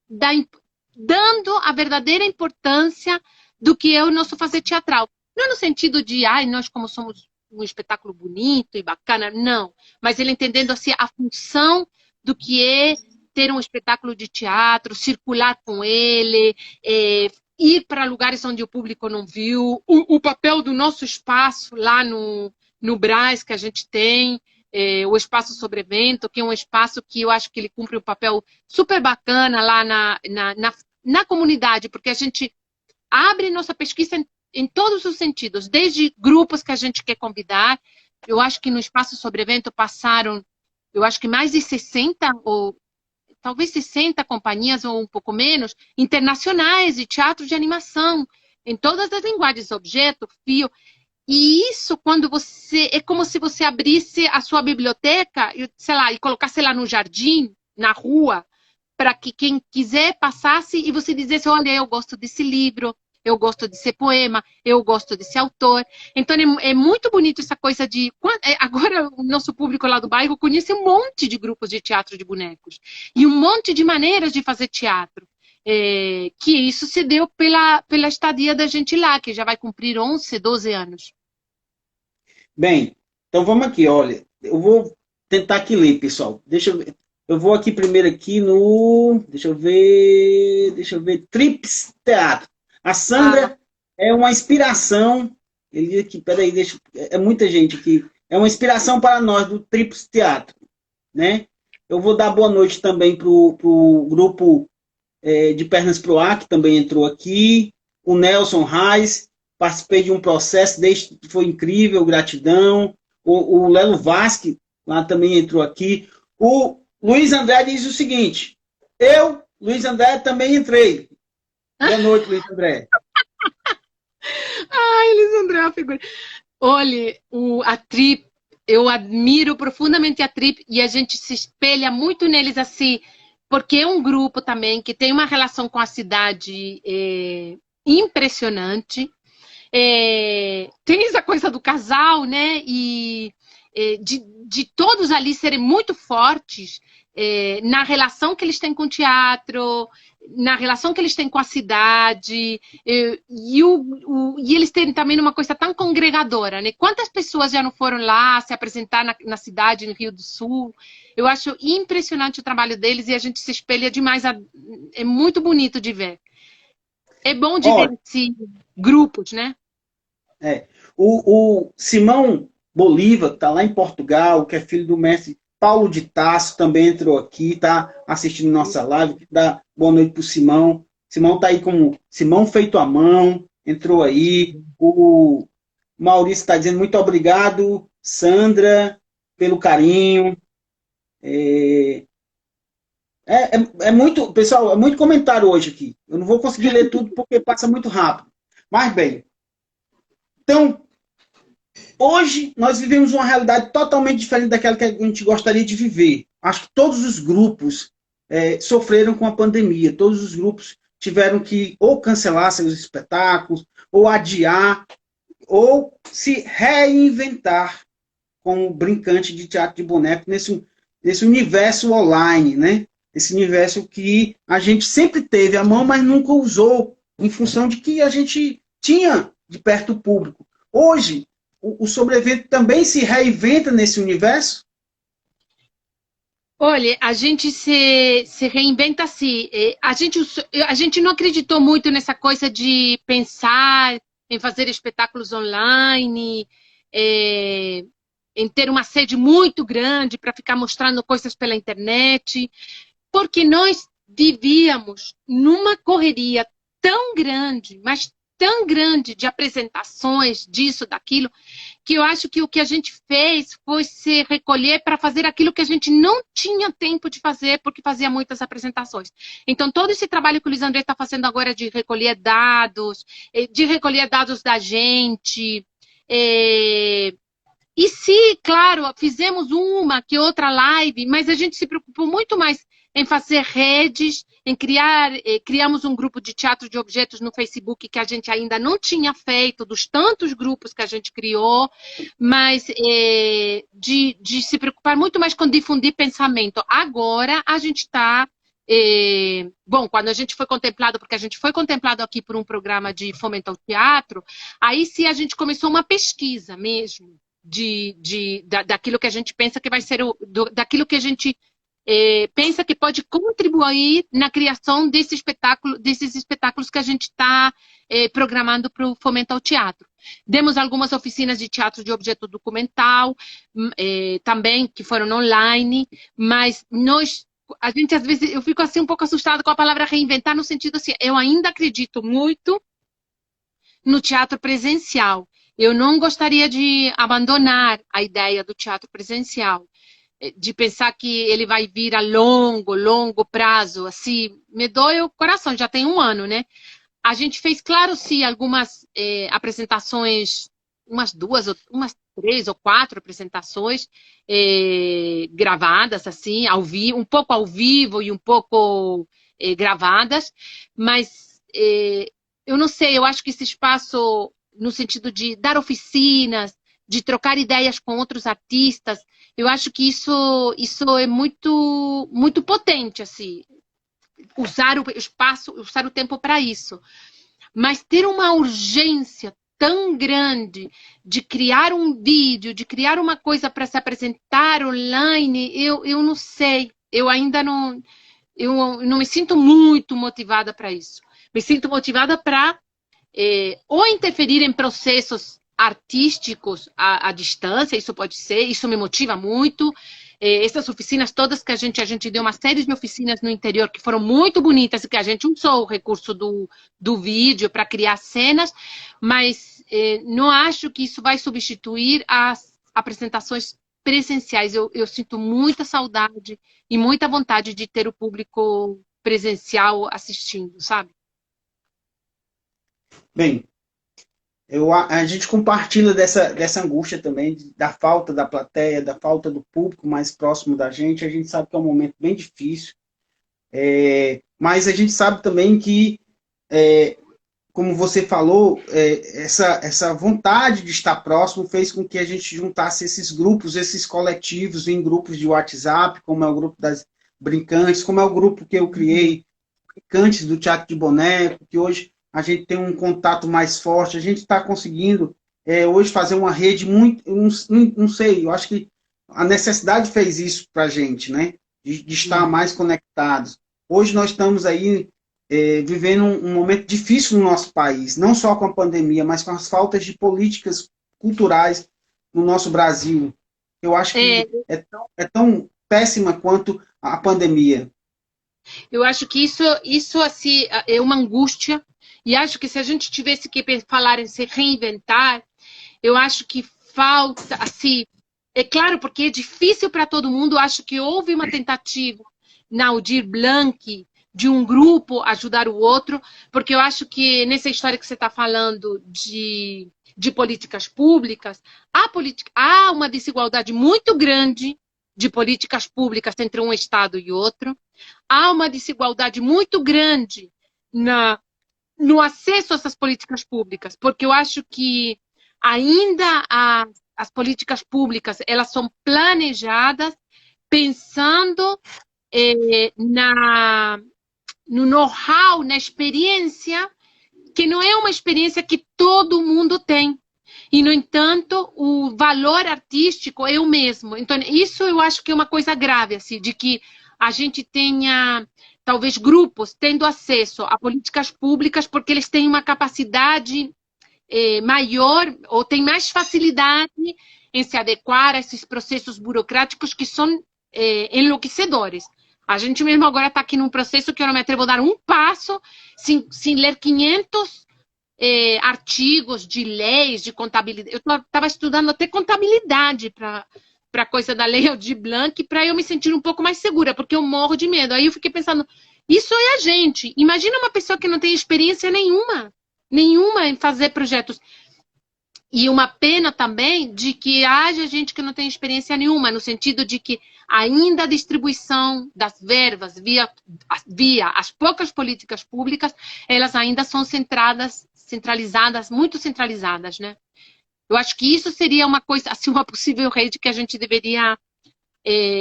dando a verdadeira importância do que é o nosso fazer teatral. Não no sentido de, nós como somos um espetáculo bonito e bacana, não. Mas ele entendendo assim a função do que é ter um espetáculo de teatro, circular com ele, ir para lugares onde o público não viu, o papel do nosso espaço lá no Brás que a gente tem, o Espaço Sobrevento, que é um espaço que eu acho que ele cumpre um papel super bacana lá na comunidade, porque a gente abre nossa pesquisa em todos os sentidos, desde grupos que a gente quer convidar. Eu acho que no Espaço Sobrevento passaram, eu acho que mais de 60 ou talvez 60 companhias ou um pouco menos, internacionais de teatro de animação, em todas as linguagens, objeto, fio. E isso, quando é como se você abrisse a sua biblioteca, sei lá, e colocasse lá no jardim, na rua, para que quem quiser passasse e você dissesse, olha, eu gosto desse livro, eu gosto desse poema, eu gosto desse autor. Então é muito bonito essa coisa de... Agora o nosso público lá do bairro conhece um monte de grupos de teatro de bonecos e um monte de maneiras de fazer teatro. Que isso se deu pela estadia da gente lá, que já vai cumprir 11, 12 anos. Bem, então vamos aqui, olha, eu vou tentar aqui ler, pessoal. Deixa eu ver. Eu vou aqui primeiro aqui no, deixa eu ver, Trips Teatro. A Ah, Sandra é uma inspiração, ele diz aqui, peraí, deixa, é muita gente aqui, é uma inspiração para nós do Trips Teatro, né? Eu vou dar boa noite também pro grupo de Pernas pro Ar, que também entrou aqui, o Nelson Reis, participei de um processo, desde, foi incrível, gratidão, o Lelo Vasque, lá também entrou aqui, o Luiz André diz o seguinte, eu, Luiz André, também entrei. Boa noite, Luiz André. ai, Lisandra, é uma figura. Olha, a Trip, eu admiro profundamente a Trip e a gente se espelha muito neles assim, porque é um grupo também que tem uma relação com a cidade impressionante. Tem essa coisa do casal, né? E de todos ali serem muito fortes na relação que eles têm com o teatro, na relação que eles têm com a cidade, e eles têm também uma coisa tão congregadora, né? Quantas pessoas já não foram lá se apresentar na cidade, no Rio do Sul? Eu acho impressionante o trabalho deles e a gente se espelha demais. É muito bonito de ver. É bom de ver Olha, esses grupos, né? o Simão Bolívar, que está lá em Portugal, que é filho do mestre Paulo de Tasso, também entrou aqui, está assistindo nossa live. Dá boa noite para o Simão. Simão está aí como Simão Feito à Mão, entrou aí. O Maurício está dizendo muito obrigado, Sandra, pelo carinho. É, é muito, pessoal, é muito comentário hoje aqui. Eu não vou conseguir ler tudo porque passa muito rápido. Mas bem, então hoje nós vivemos uma realidade totalmente diferente daquela que a gente gostaria de viver. Acho que todos os grupos sofreram com a pandemia, todos os grupos tiveram que ou cancelar seus espetáculos, ou adiar, ou se reinventar como brincante de teatro de boneco nesse universo online, né? Esse universo que a gente sempre teve à mão, mas nunca usou, em função de que a gente tinha de perto o público. Hoje, o sobrevivente também se reinventa nesse universo? Olha, a gente se reinventa assim. A gente não acreditou muito nessa coisa de pensar em fazer espetáculos online, é, em ter uma sede muito grande para ficar mostrando coisas pela internet, porque nós vivíamos numa correria tão grande, mas tão grande de apresentações, disso, daquilo, que eu acho que o que a gente fez foi se recolher para fazer aquilo que a gente não tinha tempo de fazer, porque fazia muitas apresentações. Então, todo esse trabalho que o Luiz André está fazendo agora de recolher dados da gente, e se, claro, fizemos uma que outra live, mas a gente se preocupou muito mais em fazer redes, em criamos um grupo de teatro de objetos no Facebook que a gente ainda não tinha feito, dos tantos grupos que a gente criou, mas de se preocupar muito mais com difundir pensamento. Agora a gente está bom, quando a gente foi contemplado, porque a gente foi contemplado aqui por um programa de fomento ao teatro, aí sim a gente começou uma pesquisa mesmo daquilo que a gente pensa que vai ser daquilo que a gente pensa que pode contribuir na criação desses espetáculos que a gente está programando para o Fomento ao Teatro. Demos algumas oficinas de teatro de objeto documental, também, que foram online, mas a gente às vezes, eu fico assim um pouco assustada com a palavra reinventar, no sentido assim, eu ainda acredito muito no teatro presencial. Eu não gostaria de abandonar a ideia do teatro presencial, de pensar que ele vai vir a longo, longo prazo, assim, me dói o coração, já tem um ano, né? A gente fez, claro, sim, algumas apresentações, umas 3 ou 4 apresentações gravadas, assim, um pouco ao vivo e um pouco gravadas, mas eu não sei, eu acho que esse espaço, no sentido de dar oficinas, de trocar ideias com outros artistas, eu acho que isso é muito, muito potente, assim, usar o espaço, usar o tempo para isso. Mas ter uma urgência tão grande de criar um vídeo, de criar uma coisa para se apresentar online, eu não sei. eu ainda não, eu não me sinto muito motivada para isso. Me sinto motivada para ou interferir em processos artísticos à distância, isso pode ser, isso me motiva muito. Essas oficinas todas que a gente deu uma série de oficinas no interior que foram muito bonitas e que a gente usou o recurso do vídeo para criar cenas, mas não acho que isso vai substituir as apresentações presenciais. Eu sinto muita saudade e muita vontade de ter o público presencial assistindo, sabe? Bem, a gente compartilha dessa angústia também, da falta da plateia, da falta do público mais próximo da gente. A gente sabe que é um momento bem difícil, mas a gente sabe também que, como você falou, essa vontade de estar próximo fez com que a gente juntasse esses grupos, esses coletivos em grupos de WhatsApp, como é o grupo das Brincantes, como é o grupo que eu criei, Brincantes do Teatro de Boneco, que hoje a gente tem um contato mais forte, a gente está conseguindo hoje fazer uma rede muito, não sei, eu acho que a necessidade fez isso para a gente, né? De estar mais conectados. Hoje nós estamos aí vivendo um momento difícil no nosso país, não só com a pandemia, mas com as faltas de políticas culturais no nosso Brasil. Eu acho que é tão péssima quanto a pandemia. Eu acho que isso assim, é uma angústia, e acho que se a gente tivesse que falar em se reinventar, eu acho que falta, assim, é claro, porque é difícil para todo mundo, acho que houve uma tentativa na Aldir Blanc de um grupo ajudar o outro, porque eu acho que nessa história que você está falando de políticas públicas, há uma desigualdade muito grande de políticas públicas entre um Estado e outro, há uma desigualdade muito grande no acesso a essas políticas públicas, porque eu acho que ainda as políticas públicas elas são planejadas pensando no know-how, na experiência, que não é uma experiência que todo mundo tem. E, no entanto, o valor artístico é o mesmo. Então, isso eu acho que é uma coisa grave, assim, de que a gente tenha, talvez, grupos tendo acesso a políticas públicas porque eles têm uma capacidade maior ou têm mais facilidade em se adequar a esses processos burocráticos que são enlouquecedores. A gente mesmo agora está aqui num processo que eu não me atrevo a dar um passo sem ler 500 artigos de leis, de contabilidade. Eu estava estudando até contabilidade para a coisa da lei Aldir Blanc, para eu me sentir um pouco mais segura, porque eu morro de medo. Aí eu fiquei pensando, isso é a gente. Imagina uma pessoa que não tem experiência nenhuma em fazer projetos. E uma pena também de que haja gente que não tem experiência nenhuma, no sentido de que ainda a distribuição das verbas via as poucas políticas públicas, elas ainda são centralizadas, muito centralizadas, né? Eu acho que isso seria uma coisa, assim, uma possível rede que a gente deveria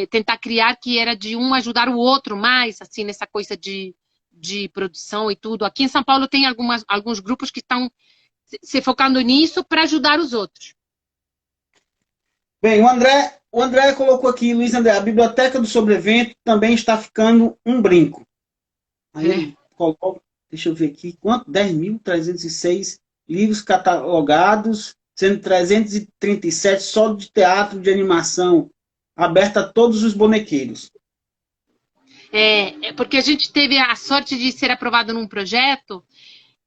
tentar criar, que era de um ajudar o outro mais, assim, nessa coisa de produção e tudo. Aqui em São Paulo tem alguns grupos que estão se focando nisso para ajudar os outros. Bem, o André colocou aqui, Luiz André, a biblioteca do Sobrevento também está ficando um brinco. Aí ele colocou, deixa eu ver aqui, quanto? 10.306 livros catalogados, sendo 337 só de teatro de animação, aberta a todos os bonequeiros. Porque a gente teve a sorte de ser aprovado num projeto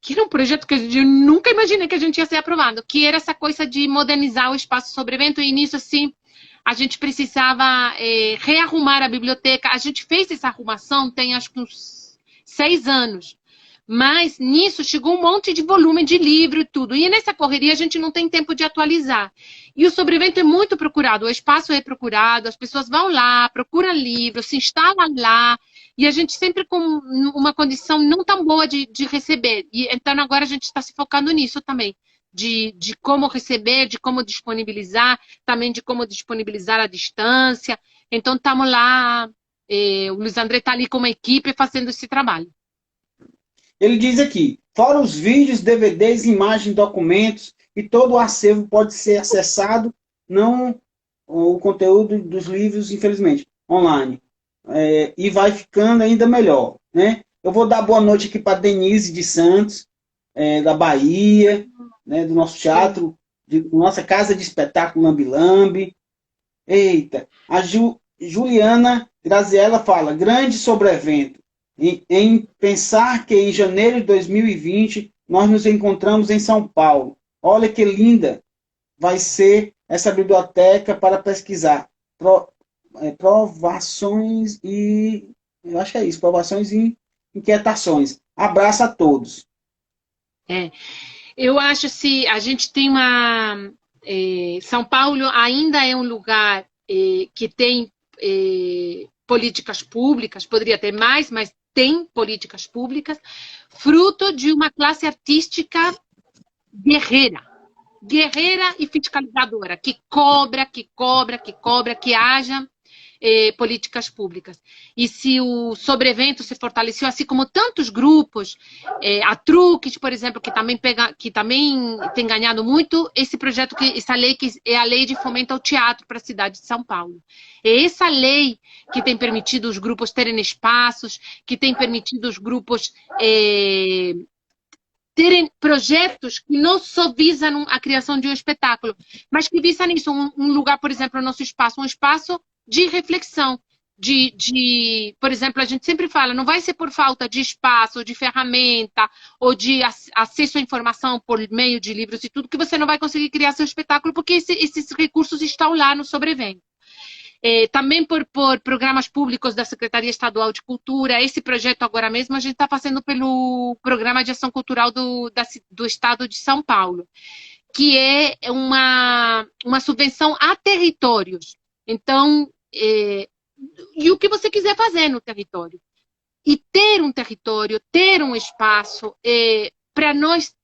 que era um projeto que eu nunca imaginei que a gente ia ser aprovado, que era essa coisa de modernizar o espaço Sobrevento, e nisso, assim, a gente precisava rearrumar a biblioteca. A gente fez essa arrumação tem, acho que uns 6 anos, mas nisso chegou um monte de volume de livro e tudo, e nessa correria a gente não tem tempo de atualizar. E o Sobrevento é muito procurado, o espaço é procurado, as pessoas vão lá, procuram livros, se instalam lá, e a gente sempre com uma condição não tão boa de receber. E então agora a gente está se focando nisso também, de como receber, de como disponibilizar, também de como disponibilizar à distância. Então estamos lá, o Luiz André está ali com uma equipe fazendo esse trabalho. Ele diz aqui, fora os vídeos, DVDs, imagens, documentos, e todo o acervo pode ser acessado, não o conteúdo dos livros, infelizmente, online. e vai ficando ainda melhor, né? Eu vou dar boa noite aqui para Denise de Santos, da Bahia, né, do nosso Sim. teatro, de nossa casa de espetáculo Lambi Lambi. Eita, a Juliana Graziella fala, grande sobrevento, em pensar que em janeiro de 2020 nós nos encontramos em São Paulo. Olha que linda vai ser essa biblioteca para pesquisar. Provações e... Eu acho que é isso, provações e inquietações. Abraço a todos. É. Eu acho se a gente tem uma. São Paulo ainda é um lugar que tem políticas públicas, poderia ter mais, mas tem políticas públicas, fruto de uma classe artística guerreira. Guerreira e fiscalizadora, que cobra, que cobra, que cobra, que haja políticas públicas. E se o Sobrevento se fortaleceu, assim como tantos grupos, a Truques, por exemplo, que também tem ganhado muito esse projeto, essa lei que é a lei de fomento ao teatro para a cidade de São Paulo. É essa lei que tem permitido os grupos terem espaços, que tem permitido os grupos terem projetos que não só visam a criação de um espetáculo, mas que visam isso, um lugar, por exemplo, o nosso espaço, um espaço de reflexão, por exemplo, a gente sempre fala, não vai ser por falta de espaço, de ferramenta, ou de acesso à informação por meio de livros e tudo, que você não vai conseguir criar seu espetáculo, porque esses recursos estão lá no Sobrevento. Também por programas públicos da Secretaria Estadual de Cultura. Esse projeto agora mesmo a gente está fazendo pelo Programa de Ação Cultural do Estado de São Paulo, que é uma subvenção a territórios. Então, e o que você quiser fazer no território. E ter um território, ter um espaço, para nós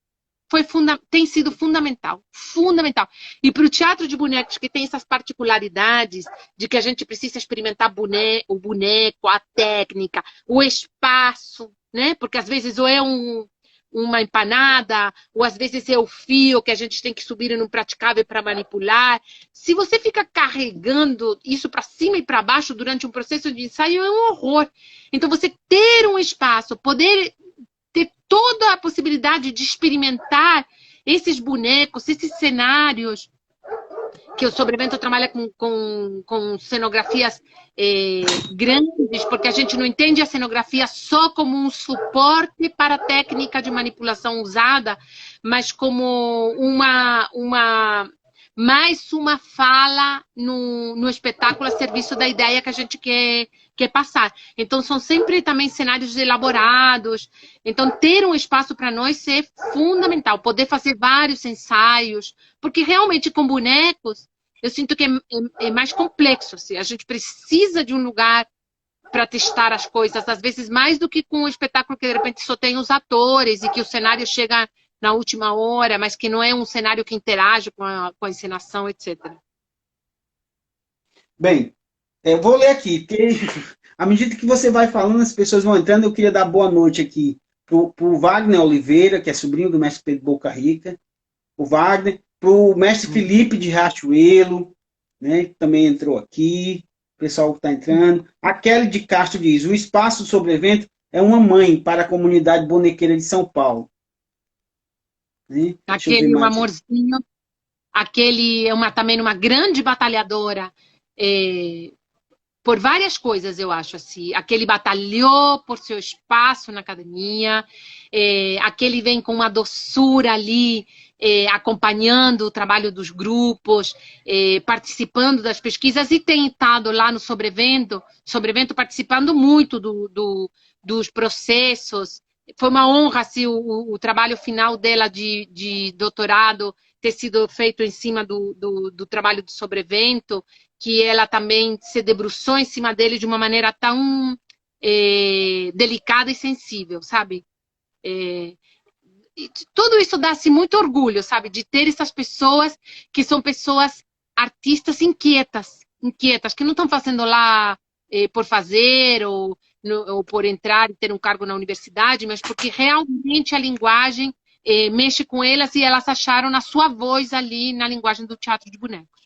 tem sido fundamental, fundamental. E para o teatro de bonecos, que tem essas particularidades de que a gente precisa experimentar o boneco, a técnica, o espaço, né? Porque às vezes ou é uma empanada, ou às vezes é o fio que a gente tem que subir num praticável para manipular. Se você fica carregando isso para cima e para baixo durante um processo de ensaio, é um horror. Então, você ter um espaço, poder ter toda a possibilidade de experimentar esses bonecos, esses cenários, que o Sobrevento trabalha com cenografias grandes, porque a gente não entende a cenografia só como um suporte para a técnica de manipulação usada, mas como mais uma fala no espetáculo a serviço da ideia que a gente quer passar. Então, são sempre também cenários elaborados. Então, ter um espaço para nós é fundamental. Poder fazer vários ensaios, porque realmente com bonecos, eu sinto que é mais complexo. Assim. A gente precisa de um lugar para testar as coisas, às vezes mais do que com um espetáculo que de repente só tem os atores e que o cenário chega na última hora, mas que não é um cenário que interage com a encenação, etc. Bem, eu vou ler aqui, porque à medida que você vai falando, as pessoas vão entrando. Eu queria dar boa noite aqui para o Wagner Oliveira, que é sobrinho do mestre Pedro Boca Rica, o Wagner, para o mestre Felipe de Riachuelo, né, que também entrou aqui, o pessoal que está entrando. A Kelly de Castro diz, o Espaço do Sobrevento é uma mãe para a comunidade bonequeira de São Paulo. Né? Aquele um amorzinho, aquele é também uma grande batalhadora, por várias coisas, eu acho assim. Aquele batalhou por seu espaço na academia, aquele vem com uma doçura ali, acompanhando o trabalho dos grupos, participando das pesquisas, e tem estado lá no Sobrevento participando muito dos processos. Foi uma honra assim, o trabalho final dela de doutorado ter sido feito em cima do trabalho do Sobrevento, que ela também se debruçou em cima dele de uma maneira tão delicada e sensível, sabe? Tudo isso dá-se muito orgulho, sabe? De ter essas pessoas que são pessoas artistas inquietas, que não estão fazendo lá por fazer ou por entrar e ter um cargo na universidade, mas porque realmente a linguagem mexe com elas e elas acharam a sua voz ali na linguagem do teatro de bonecos.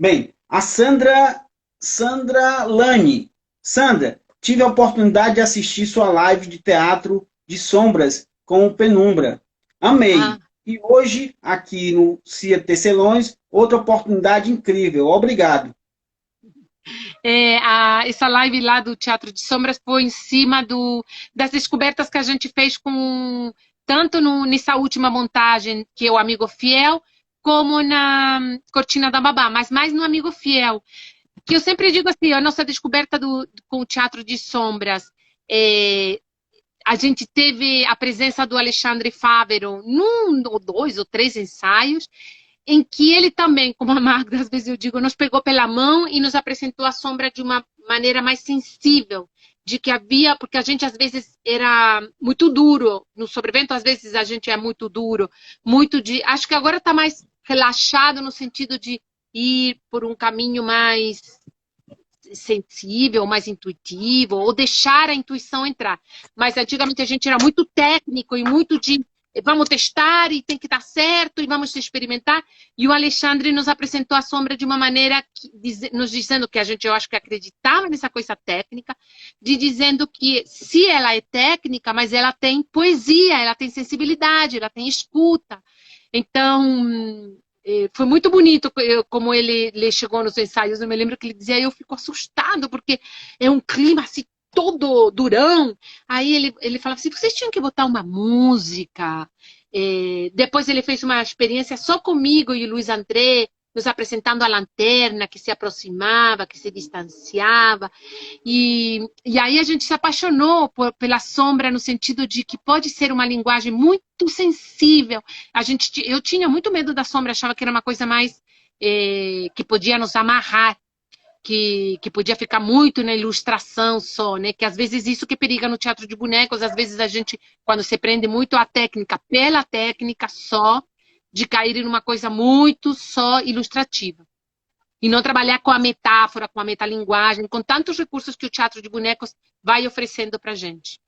Bem, a Sandra Lani Sandra, tive a oportunidade de assistir sua live de teatro de sombras com o Penumbra. Amei. Ah, E hoje, aqui no CIA Tecelões, outra oportunidade incrível. Obrigado. essa live lá do Teatro de Sombras foi em cima das descobertas que a gente fez com tanto nessa última montagem, que é o Amigo Fiel, como na Cortina da Babá, mas mais no Amigo Fiel. Que eu sempre digo assim, a nossa descoberta com o Teatro de Sombras, é, a gente teve a presença do Alexandre Fávero num ou dois ou três ensaios, em que ele também, como a Magda, às vezes eu digo, nos pegou pela mão e nos apresentou a sombra de uma maneira mais sensível, de que havia, porque a gente às vezes era muito duro, no sobrevento às vezes a gente é muito duro, acho que agora está mais relaxado no sentido de ir por um caminho mais sensível, mais intuitivo, ou deixar a intuição entrar. Mas antigamente a gente era muito técnico e muito de vamos testar e tem que dar certo e vamos experimentar. E o Alexandre nos apresentou a sombra de uma maneira nos dizendo que a gente, eu acho que acreditava nessa coisa técnica, de dizendo que se ela é técnica, mas ela tem poesia, ela tem sensibilidade, ela tem escuta. Então, foi muito bonito como ele chegou nos ensaios. Eu me lembro que ele dizia, eu fico assustado, porque é um clima assim, todo durão. Aí ele falava assim, vocês tinham que botar uma música. Depois ele fez uma experiência só comigo e o Luiz André, nos apresentando a lanterna que se aproximava, que se distanciava. E aí a gente se apaixonou pela sombra no sentido de que pode ser uma linguagem muito sensível. Eu tinha muito medo da sombra, achava que era uma coisa mais que podia nos amarrar, que podia ficar muito na ilustração só, né? Que às vezes isso que periga no teatro de bonecos, às vezes a gente, quando se prende muito à técnica, pela técnica só, de cair em uma coisa muito só ilustrativa. E não trabalhar com a metáfora, com a metalinguagem, com tantos recursos que o teatro de bonecos vai oferecendo para a gente.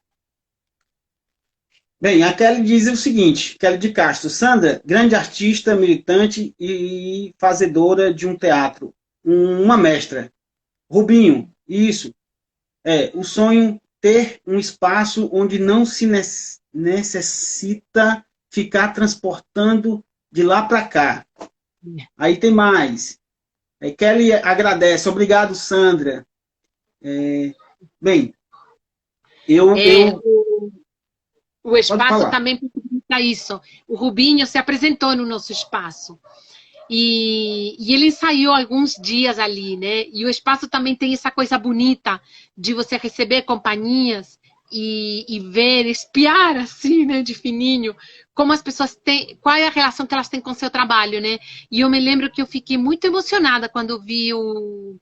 Bem, a Kelly diz o seguinte, Kelly de Castro, Sandra, grande artista, militante e fazedora de um teatro, uma mestra. Rubinho, isso, o sonho ter um espaço onde não se necessita ficar transportando de lá para cá. Aí tem mais. Kelly agradece. Obrigado, Sandra. Bem, eu o espaço também possibilita isso. O Rubinho se apresentou no nosso espaço. E ele ensaiou alguns dias ali, né? E o espaço também tem essa coisa bonita de você receber companhias e ver, espiar assim, né, de fininho, como as pessoas têm, qual é a relação que elas têm com o seu trabalho, né? E eu me lembro que eu fiquei muito emocionada quando eu vi o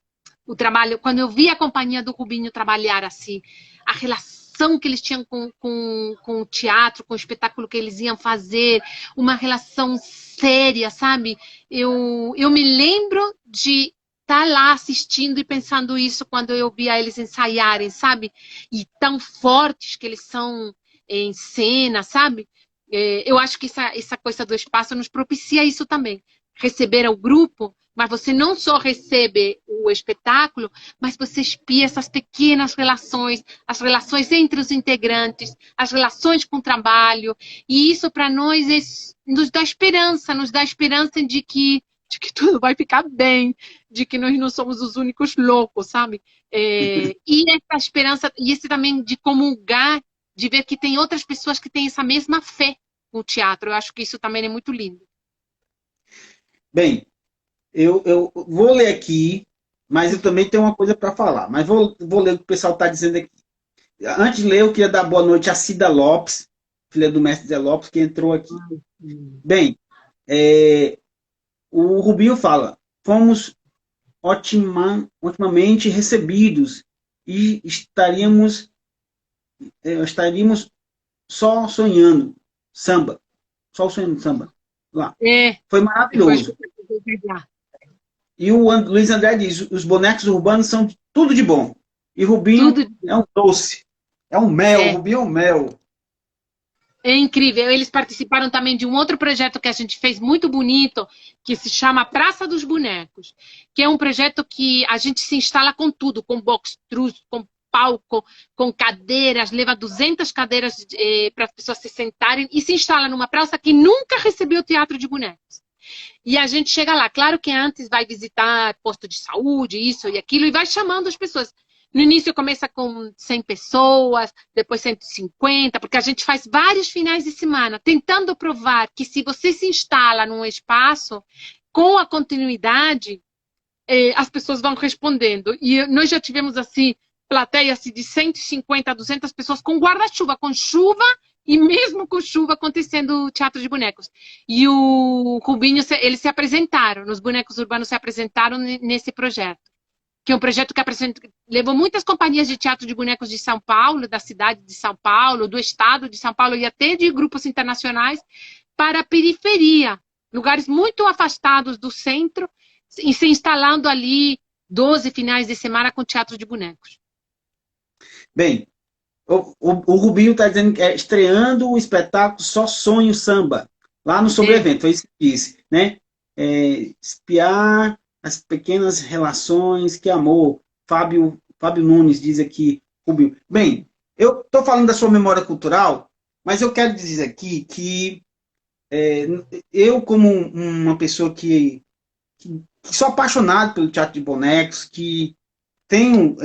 trabalho, quando eu vi a companhia do Rubinho trabalhar assim, a relação que eles tinham com o teatro, com o espetáculo que eles iam fazer, uma relação séria, sabe? Eu me lembro de estar lá assistindo e pensando isso quando eu via eles ensaiarem, sabe? E tão fortes que eles são em cena, sabe? Eu acho que essa coisa do espaço nos propicia isso também. Receber o grupo, mas você não só recebe o espetáculo, mas você espia essas pequenas relações, as relações entre os integrantes, as relações com o trabalho, e isso para nós nos dá esperança de que tudo vai ficar bem, de que nós não somos os únicos loucos, sabe? E essa esperança, e esse também de comungar, de ver que tem outras pessoas que têm essa mesma fé no teatro. Eu acho que isso também é muito lindo. Bem, eu vou ler aqui, mas eu também tenho uma coisa para falar. Mas vou ler o que o pessoal está dizendo aqui. Antes de ler, eu queria dar boa noite a Cida Lopes, filha do mestre Zé Lopes, que entrou aqui. Bem, o Rubinho fala, fomos otimamente recebidos e estaríamos só sonhando samba. Só sonhando samba. Lá. Foi maravilhoso. E o Luiz André diz, os bonecos urbanos são tudo de bom. E Rubinho é um doce. É um mel. Rubinho é um mel. É incrível. Eles participaram também de um outro projeto que a gente fez muito bonito, que se chama Praça dos Bonecos, que é um projeto que a gente se instala com tudo, com box-trus, com palco, com cadeiras, leva 200 cadeiras para as pessoas se sentarem e se instala numa praça que nunca recebeu teatro de bonecos. E a gente chega lá, claro que antes vai visitar posto de saúde, isso e aquilo, e vai chamando as pessoas. No início começa com 100 pessoas, depois 150, porque a gente faz vários finais de semana, tentando provar que se você se instala num espaço, com a continuidade, as pessoas vão respondendo. E nós já tivemos, assim, plateia assim, de 150 a 200 pessoas com guarda-chuva, com chuva, e mesmo com chuva acontecendo teatro de bonecos. E o Rubinho, eles se apresentaram, os bonecos urbanos se apresentaram nesse projeto. Que é um projeto que levou muitas companhias de teatro de bonecos de São Paulo, da cidade de São Paulo, do estado de São Paulo e até de grupos internacionais para a periferia, lugares muito afastados do centro, e se instalando ali 12 finais de semana com teatro de bonecos. Bem, o Rubinho está dizendo que é estreando o espetáculo Só Sonho Samba, lá no Sobrevento, foi isso que disse, né? Espiar as pequenas relações, que amor. Fábio Nunes diz aqui, Rubinho. Bem, eu estou falando da sua memória cultural, mas eu quero dizer aqui que eu, como uma pessoa que sou apaixonado pelo teatro de bonecos, que tenho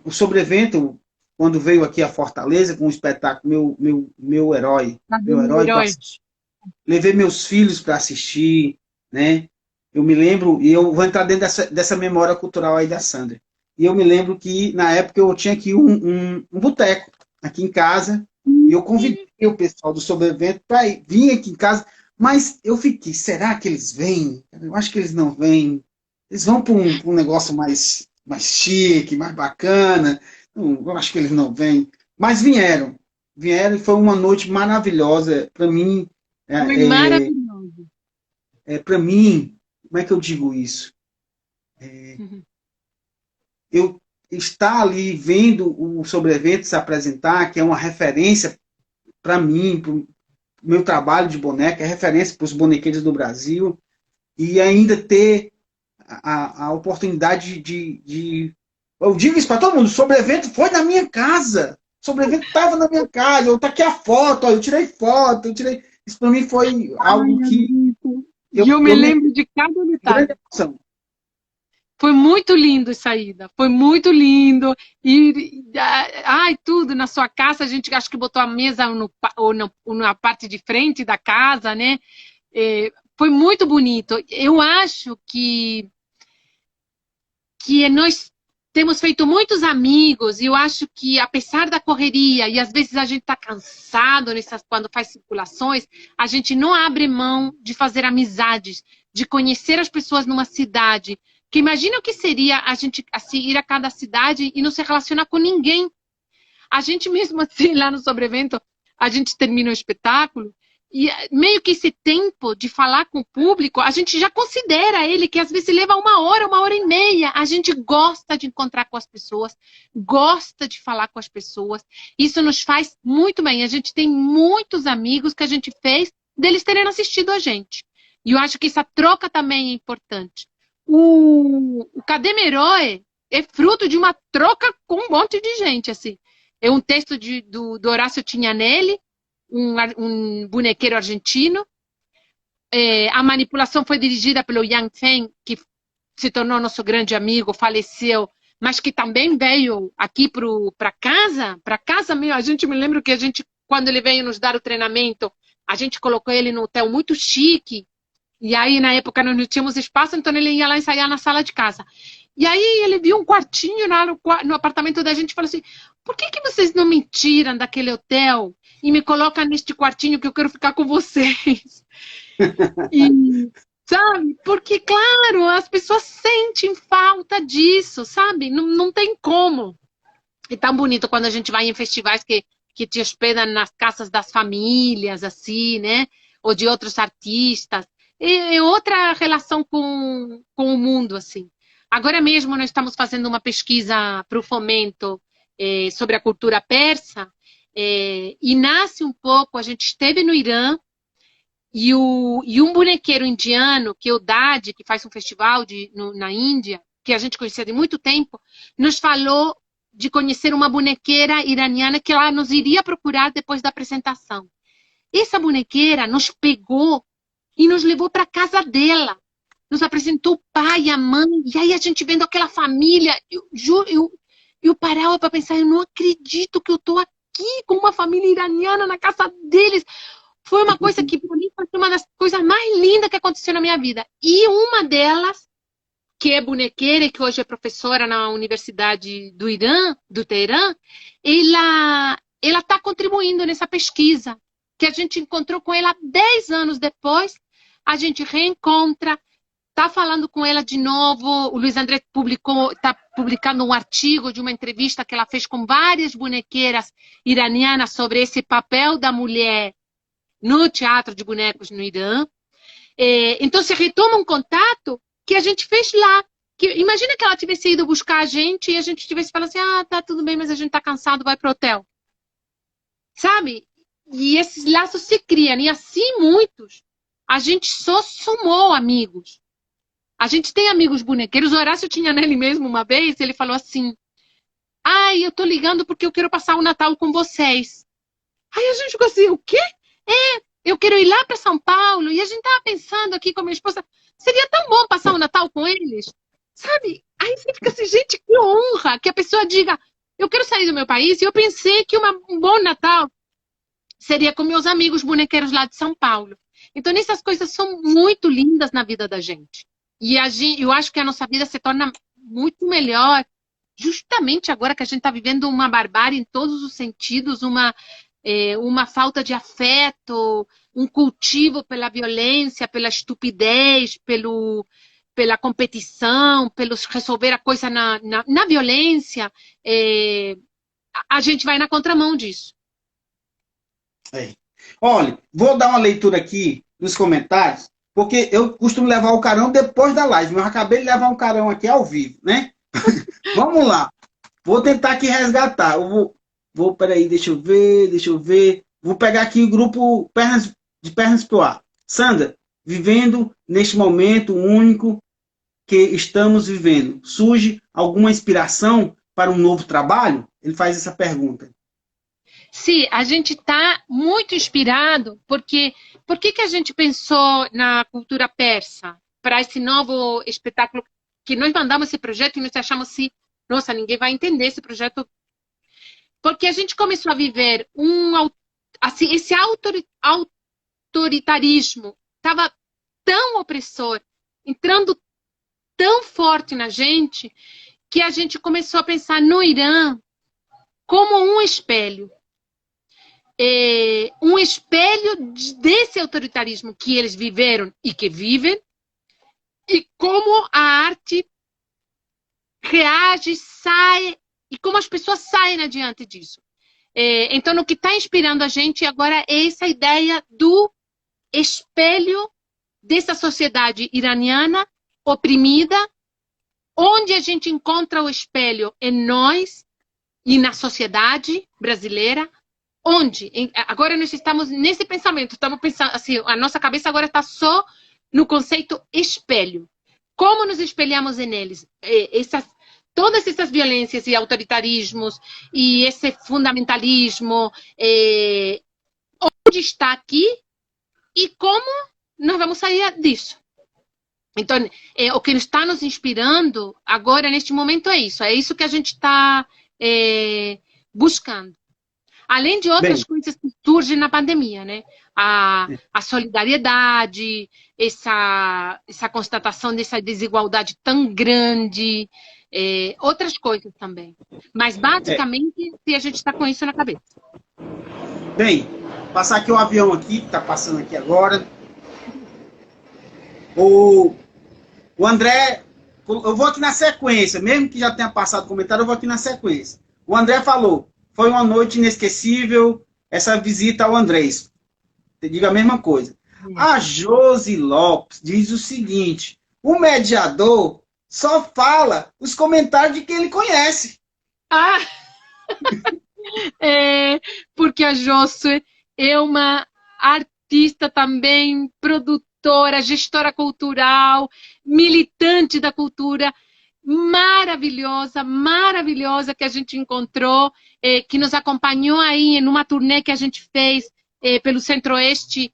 o Sobrevento, quando veio aqui a Fortaleza com o espetáculo Meu Herói, para assistir. Levei meus filhos para assistir, né? Eu me lembro, e eu vou entrar dentro dessa memória cultural aí da Sandra. E eu me lembro que, na época, eu tinha aqui um boteco aqui em casa, e eu convidei o pessoal do Sobrevento para vir aqui em casa, mas eu fiquei, será que eles vêm? Eu acho que eles não vêm. Eles vão para um negócio mais chique, mais bacana. Eu acho que eles não vêm. Mas vieram e foi uma noite maravilhosa para mim. Foi maravilhoso. Para mim, como é que eu digo isso? Eu estar ali vendo o Sobrevento se apresentar, que é uma referência para mim, para o meu trabalho de boneca, é referência para os bonequeiros do Brasil, e ainda ter a oportunidade de. Eu digo isso para todo mundo: o Sobrevento foi na minha casa. O Sobrevento estava na minha casa. Tá aqui a foto, ó, eu tirei foto, Isso para mim foi algo que. Eu me lembro de cada detalhe. Foi muito lindo essa ida, foi muito lindo. Tudo na sua casa, a gente acho que botou a mesa na parte de frente da casa, né? Foi muito bonito. Eu acho que nós temos feito muitos amigos, e eu acho que, apesar da correria, e às vezes a gente está cansado quando faz circulações, a gente não abre mão de fazer amizades, de conhecer as pessoas numa cidade. Que imagina o que seria a gente assim, ir a cada cidade e não se relacionar com ninguém. A gente mesmo assim, lá no Sobrevento, a gente termina o espetáculo, e meio que esse tempo de falar com o público, a gente já considera ele, que às vezes leva 1 hora, 1 hora e meia. A gente gosta de encontrar com as pessoas, gosta de falar com as pessoas. Isso nos faz muito bem. A gente tem muitos amigos que a gente fez deles terem assistido a gente. E eu acho que essa troca também é importante. O Cadê Meu Herói é fruto de uma troca com um monte de gente, assim. É um texto do Horácio Tignanelli, um bonequeiro argentino. A manipulação foi dirigida pelo Yang Feng, que se tornou nosso grande amigo, faleceu, mas que também veio aqui para casa mesmo. A gente me lembra que quando ele veio nos dar o treinamento, a gente colocou ele num hotel muito chique, e aí na época nós não tínhamos espaço, então ele ia lá ensaiar na sala de casa. E aí ele viu um quartinho no apartamento da gente e falou assim: por que vocês não me tiram daquele hotel e me colocam neste quartinho que eu quero ficar com vocês? E, sabe? Porque, claro, as pessoas sentem falta disso, sabe? Não tem como. É tão bonito quando a gente vai em festivais que te hospedam nas casas das famílias, assim, né? Ou de outros artistas. É outra relação com o mundo, assim. Agora mesmo nós estamos fazendo uma pesquisa para o Fomento sobre a cultura persa, E nasce um pouco, a gente esteve no Irã, e um bonequeiro indiano, que é o Dad, que faz um festival na Índia, que a gente conhecia de muito tempo, nos falou de conhecer uma bonequeira iraniana que ela nos iria procurar depois da apresentação. Essa bonequeira nos pegou e nos levou para a casa dela. Nos apresentou o pai e a mãe. E aí a gente vendo aquela família. Eu parava para pensar, eu não acredito que eu estou aqui com uma família iraniana na casa deles. Foi uma coisa que, para mim, foi uma das coisas mais lindas que aconteceu na minha vida. E uma delas, que é bonequeira e que hoje é professora na Universidade do Irã, do Teherã, ela está contribuindo nessa pesquisa, que a gente encontrou com ela 10 anos depois, a gente reencontra, está falando com ela de novo, o Luiz André está publicando um artigo de uma entrevista que ela fez com várias bonequeiras iranianas sobre esse papel da mulher no teatro de bonecos no Irã. Então se retoma um contato que a gente fez lá. Imagina que ela tivesse ido buscar a gente e a gente tivesse falado assim, tá tudo bem, mas a gente tá cansado, vai pro hotel. Sabe? E esses laços se criam. E assim muitos. A gente só somou amigos. A gente tem amigos bonequeiros. O Horácio tinha nele mesmo uma vez, ele falou assim, eu tô ligando porque eu quero passar o Natal com vocês. Aí a gente ficou assim, o quê? Eu quero ir lá para São Paulo. E a gente tava pensando aqui com a minha esposa, seria tão bom passar o Natal com eles. Sabe? Aí você fica assim, gente, que honra que a pessoa diga, eu quero sair do meu país. E eu pensei que um bom Natal seria com meus amigos bonequeiros lá de São Paulo. Então, essas coisas são muito lindas na vida da gente. E eu acho que a nossa vida se torna muito melhor, justamente agora que a gente está vivendo uma barbárie em todos os sentidos, uma falta de afeto, um cultivo pela violência, pela estupidez, pela competição, pelo resolver a coisa na violência. A gente vai na contramão disso. Olha, vou dar uma leitura aqui nos comentários, porque eu costumo levar o carão depois da live, mas eu acabei de levar um carão aqui ao vivo, né? Vamos lá. Vou tentar aqui resgatar. Peraí, deixa eu ver. Vou pegar aqui o grupo de Pernas pro Ar. Sandra, vivendo neste momento único que estamos vivendo, surge alguma inspiração para um novo trabalho? Ele faz essa pergunta. Sim, a gente está muito inspirado, porque por que a gente pensou na cultura persa para esse novo espetáculo, que nós mandamos esse projeto e nós achamos assim, nossa, ninguém vai entender esse projeto, porque a gente começou a viver esse autoritarismo estava tão opressor, entrando tão forte na gente, que a gente começou a pensar no Irã como um espelho desse autoritarismo que eles viveram e que vivem, e como a arte reage, sai, e como as pessoas saem adiante disso. Então, o que está inspirando a gente agora é essa ideia do espelho dessa sociedade iraniana oprimida, onde a gente encontra o espelho em nós e na sociedade brasileira, agora nós estamos nesse pensamento, estamos pensando assim, a nossa cabeça agora está só no conceito espelho. Como nos espelhamos neles? Todas essas violências e autoritarismos e esse fundamentalismo, onde está aqui e como nós vamos sair disso. Então, o que está nos inspirando agora, neste momento, é isso que a gente está buscando. Além de outras coisas que surgem na pandemia, né? A solidariedade, essa constatação dessa desigualdade tão grande, outras coisas também. Mas, basicamente, se a gente está com isso na cabeça. Bem, passar aqui o avião aqui, que está passando aqui agora. O André, eu vou aqui na sequência, mesmo que já tenha passado o comentário, eu vou aqui na sequência. O André falou, foi uma noite inesquecível essa visita ao Andrés. Eu digo a mesma coisa. A Josi Lopes diz o seguinte, o mediador só fala os comentários de quem ele conhece. Porque a Josué é uma artista também, produtora, gestora cultural, militante da cultura, maravilhosa, maravilhosa, que a gente encontrou, que nos acompanhou aí em uma turnê que a gente fez pelo Centro-Oeste,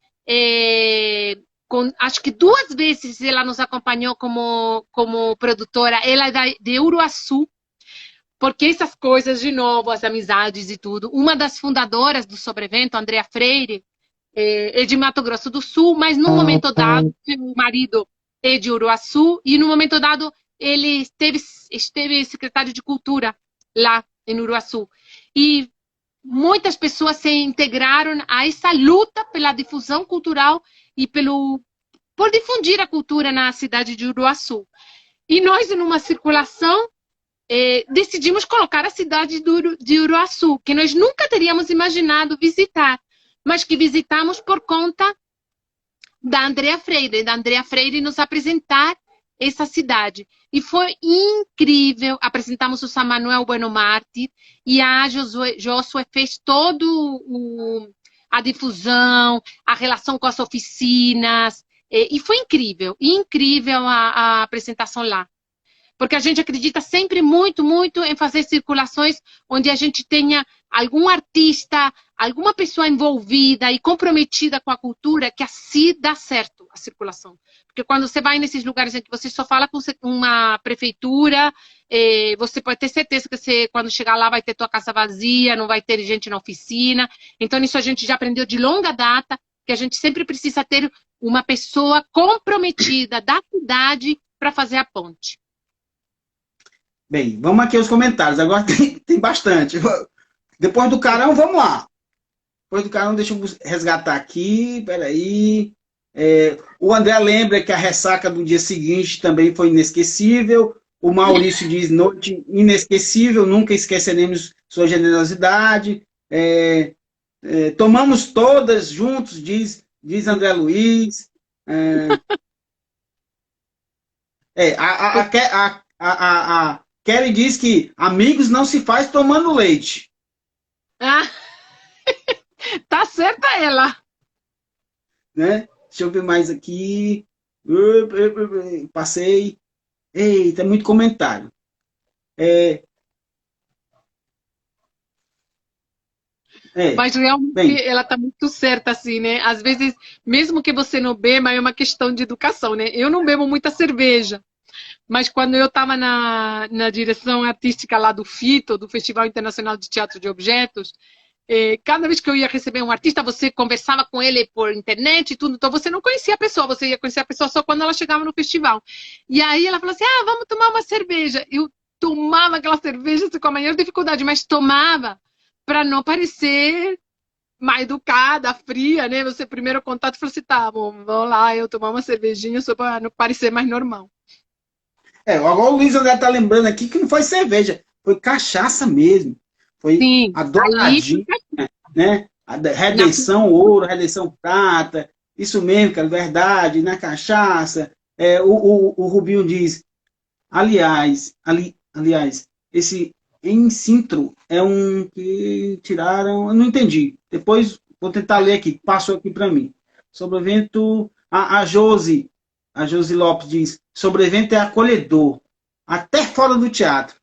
acho que 2 vezes ela nos acompanhou como produtora. Ela é de Uruaçu, porque essas coisas, de novo, as amizades e tudo. Uma das fundadoras do Sobrevento, Andrea Freire, é de Mato Grosso do Sul, mas num momento dado, o marido é de Uruaçu, e no momento dado ele esteve secretário de Cultura lá em Uruaçu. E muitas pessoas se integraram a essa luta pela difusão cultural e por difundir a cultura na cidade de Uruaçu. E nós, numa circulação, decidimos colocar a cidade de Uruaçu, que nós nunca teríamos imaginado visitar, mas que visitamos por conta da Andrea Freire nos apresentar essa cidade. E foi incrível. Apresentamos o San Manuel Bueno Mártir e a Josué fez todo a difusão, a relação com as oficinas, e foi incrível, incrível a apresentação lá. Porque a gente acredita sempre muito, muito em fazer circulações onde a gente tenha algum artista, alguma pessoa envolvida e comprometida com a cultura, que assim dá certo a circulação. Porque quando você vai nesses lugares em que você só fala com uma prefeitura, você pode ter certeza que você, quando chegar lá, vai ter tua casa vazia, não vai ter gente na oficina. Então, isso a gente já aprendeu de longa data, que a gente sempre precisa ter uma pessoa comprometida da cidade para fazer a ponte. Bem, vamos aqui aos comentários. Agora tem bastante. Depois do Carão, vamos lá. Depois do Carão, deixa eu resgatar aqui. Peraí. O André lembra que a ressaca do dia seguinte também foi inesquecível. O Maurício diz, noite inesquecível, nunca esqueceremos sua generosidade. Tomamos todas juntos, diz André Luiz. A Kelly diz que amigos não se faz tomando leite. Ah, tá certa ela. Né? Deixa eu ver mais aqui. Passei. Eita, muito comentário. Mas realmente ela tá muito certa, assim, né? Às vezes, mesmo que você não beba, é uma questão de educação, né? Eu não bebo muita cerveja. Mas quando eu estava na direção artística lá do FITO, do Festival Internacional de Teatro de Objetos, cada vez que eu ia receber um artista, você conversava com ele por internet e tudo, então você não conhecia a pessoa, você ia conhecer a pessoa só quando ela chegava no festival. E aí ela falou assim, vamos tomar uma cerveja. Eu tomava aquela cerveja com a maior dificuldade, mas tomava para não parecer mais educada, fria, né? Você primeiro contato falou assim, tá, bom, vamos lá, eu tomar uma cervejinha só para não parecer mais normal. Agora o Luiz André tá lembrando aqui que não foi cerveja, foi cachaça mesmo. Foi a douradinha, né? A redenção ouro, redenção prata, isso mesmo, cara, verdade, na cachaça. O Rubinho diz, aliás, esse Encintro é um que tiraram, eu não entendi. Depois vou tentar ler aqui, passou aqui para mim. Sobrevento, a Josi Lopes diz, sobrevento é acolhedor, até fora do teatro.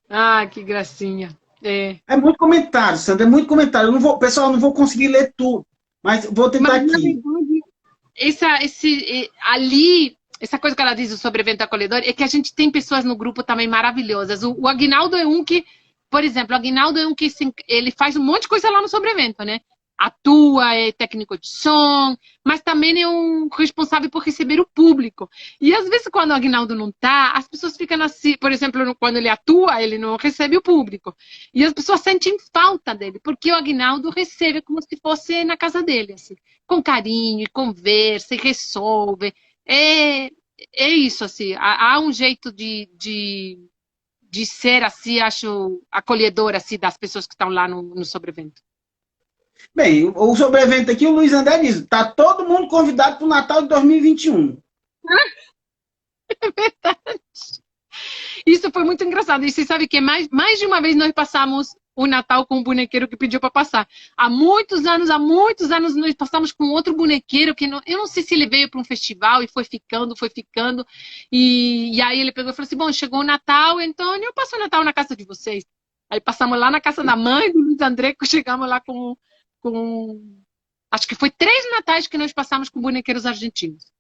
Ah, que gracinha. É muito comentário, Sandra, é muito comentário. Eu não vou, pessoal, eu não vou conseguir ler tudo, mas vou tentar aqui. Essa coisa que ela diz sobre evento acolhedor é que a gente tem pessoas no grupo também maravilhosas. O Aguinaldo é um que, por exemplo, ele faz um monte de coisa lá no Sobrevento, né? Atua, é técnico de som, mas também é um responsável por receber o público. E às vezes quando o Aguinaldo não tá, as pessoas ficam assim, por exemplo, quando ele atua, ele não recebe o público. E as pessoas sentem falta dele, porque o Aguinaldo recebe como se fosse na casa dele, assim, com carinho, e conversa, e resolve. É isso, assim, há um jeito de ser, assim, acho, acolhedor, assim, das pessoas que estão lá no Sobrevento. Bem, o Sobrevento aqui, o Luiz André diz, tá todo mundo convidado para o Natal de 2021. É verdade. Isso foi muito engraçado. E você sabe que mais de uma vez nós passamos o Natal com um bonequeiro que pediu para passar. Há muitos anos, nós passamos com outro bonequeiro que eu não sei se ele veio para um festival e foi ficando. E aí ele pegou e falou assim: bom, chegou o Natal, então eu passo o Natal na casa de vocês. Aí passamos lá na casa da mãe do Luiz André, que chegamos lá acho que foi 3 natais que nós passamos com bonequeiros argentinos.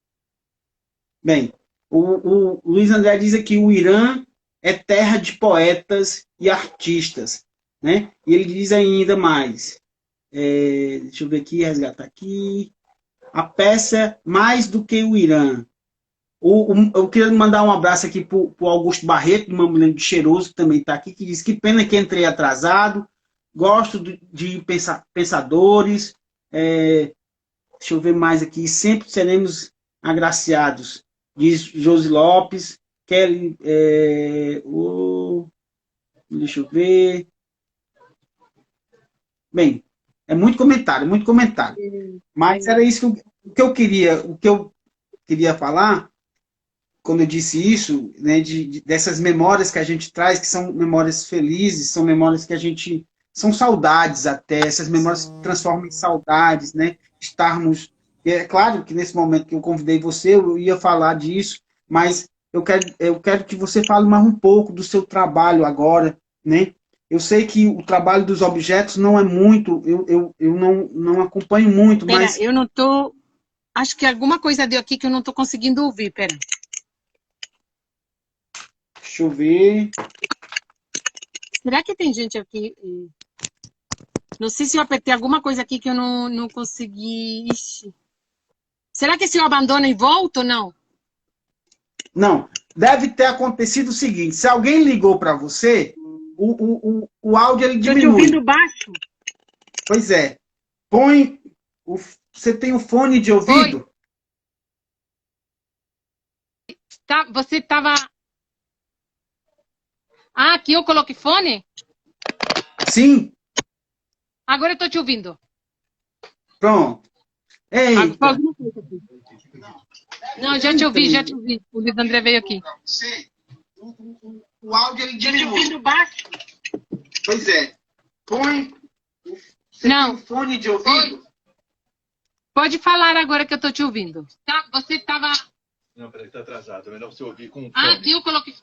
Bem, o Luiz André diz aqui: o Irã é terra de poetas e artistas, né? E ele diz ainda mais. Deixa eu ver aqui, resgatar aqui. A peça mais do que o Irã. Eu queria mandar um abraço aqui para o Augusto Barreto, do Mamulengo de Cheiroso, que também está aqui, que diz: que pena que entrei atrasado, gosto de pensadores, deixa eu ver mais aqui, sempre seremos agraciados, diz Josi Lopes. Kelly, deixa eu ver. Bem, é muito comentário, muito comentário. Mas era isso que eu queria falar, quando eu disse isso, né, dessas memórias que a gente traz, que são memórias felizes, são memórias que a gente... São saudades até, essas memórias se transformam em saudades, né? Estarmos... É claro que nesse momento que eu convidei você, eu ia falar disso, mas eu quero que você fale mais um pouco do seu trabalho agora, né? Eu sei que o trabalho dos objetos não é muito, eu não acompanho muito, mas... eu não tô... Acho que alguma coisa deu aqui que eu não tô conseguindo ouvir, pera. Deixa eu ver. Será que tem gente aqui? Não sei se eu apertei alguma coisa aqui que eu não consegui... Ixi. Será que se eu abandono e volto ou não? Não. Deve ter acontecido o seguinte: se alguém ligou para você, o áudio ele diminui. Estou te ouvindo baixo. Pois é. Você tem o fone de ouvido? Tá, você estava... Ah, aqui eu coloquei fone? Sim. Agora eu estou te ouvindo. Pronto. Eita. Não, já te ouvi. O Luiz André veio aqui. O áudio ele diminui. Estou te ouvindo baixo. Pois é. Você não. tem o fone de ouvido? Pode falar agora que eu estou te ouvindo. Tá, você estava... Não, peraí, está atrasado. É melhor você ouvir com o fone. Ah, aqui eu coloquei...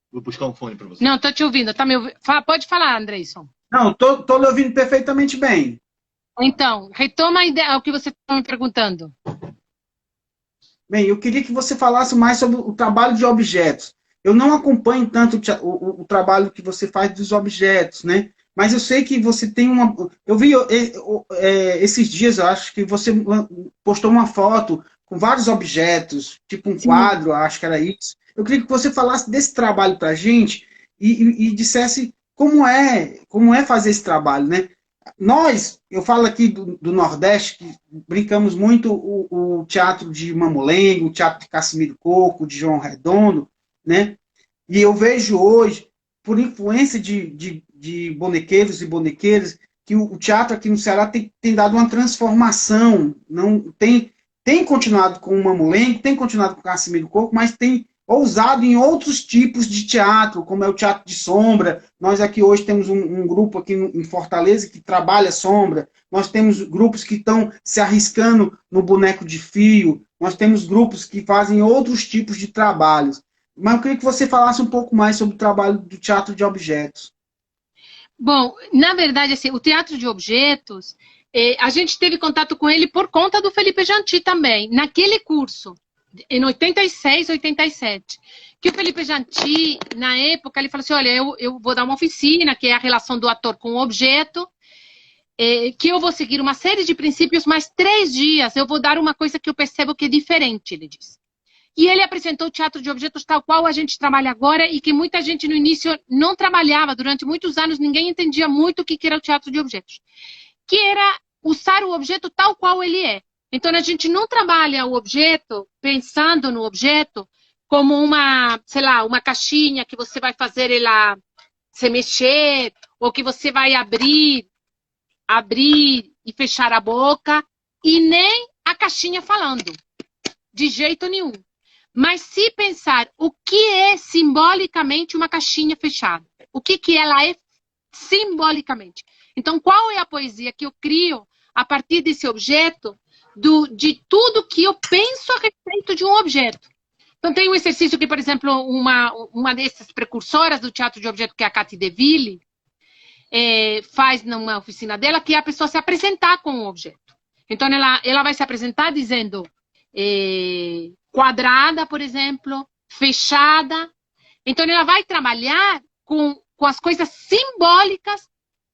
Vou buscar um fone para você. Não, estou te ouvindo. Tá me ouvindo? Pode falar, Andreison. Não, estou lhe ouvindo perfeitamente bem. Então, retoma a ideia, o que você está me perguntando. Bem, eu queria que você falasse mais sobre o trabalho de objetos. Eu não acompanho tanto o trabalho que você faz dos objetos, né? Mas eu sei que você tem uma... Eu vi esses dias, eu acho que você postou uma foto com vários objetos, tipo um quadro, acho que era isso. Eu queria que você falasse desse trabalho para a gente e dissesse como é fazer esse trabalho, né? Eu falo aqui do Nordeste, que brincamos muito o teatro de Mamulengo, o teatro de Cassimiro Coco, de João Redondo, né? E eu vejo hoje, por influência de bonequeiros e bonequeiras, que o teatro aqui no Ceará tem dado uma transformação, não tem continuado com o Mamulengo, tem continuado com o Cassimiro Coco, mas tem ousado em outros tipos de teatro, como é o teatro de sombra. Nós aqui hoje temos um grupo aqui em Fortaleza que trabalha sombra. Nós temos grupos que estão se arriscando no boneco de fio. Nós temos grupos que fazem outros tipos de trabalhos. Mas eu queria que você falasse um pouco mais sobre o trabalho do teatro de objetos. Bom, na verdade, assim, o teatro de objetos, a gente teve contato com ele por conta do Felipe Janti também, naquele curso. Em 86, 87, que o Felipe Janti, na época, ele falou assim, olha, eu vou dar uma oficina, que é a relação do ator com o objeto, que eu vou seguir uma série de princípios, mas 3 dias eu vou dar uma coisa que eu percebo que é diferente, ele disse. E ele apresentou o teatro de objetos tal qual a gente trabalha agora e que muita gente no início não trabalhava, durante muitos anos ninguém entendia muito o que era o teatro de objetos, que era usar o objeto tal qual ele é. Então, a gente não trabalha o objeto pensando no objeto como uma, sei lá, uma caixinha que você vai fazer ela se mexer, ou que você vai abrir e fechar a boca, e nem a caixinha falando, de jeito nenhum. Mas se pensar o que é simbolicamente uma caixinha fechada, o que ela é simbolicamente. Então, qual é a poesia que eu crio a partir desse objeto, de tudo que eu penso a respeito de um objeto? Então, tem um exercício que, por exemplo, uma dessas precursoras do teatro de objeto, que é a Cathy DeVille, faz numa oficina dela, que é a pessoa se apresentar com um objeto. Então, ela vai se apresentar dizendo quadrada, por exemplo, fechada. Então, ela vai trabalhar com as coisas simbólicas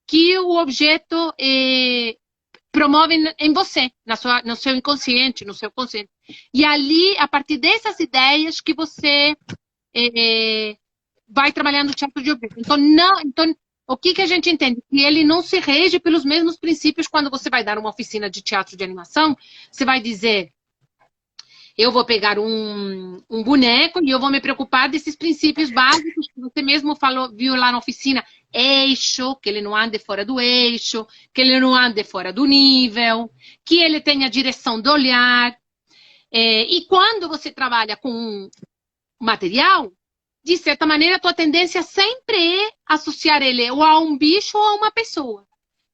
que o objeto promove em você, no seu inconsciente, no seu consciente. E ali, a partir dessas ideias, que você vai trabalhando o teatro de objeto. Então, o que a gente entende? Que ele não se rege pelos mesmos princípios. Quando você vai dar uma oficina de teatro de animação, você vai dizer: eu vou pegar um boneco e eu vou me preocupar desses princípios básicos que você mesmo viu lá na oficina. Eixo, que ele não ande fora do eixo, que ele não ande fora do nível, que ele tenha direção do olhar. E quando você trabalha com um material, de certa maneira, a tua tendência sempre é associar ele ou a um bicho ou a uma pessoa.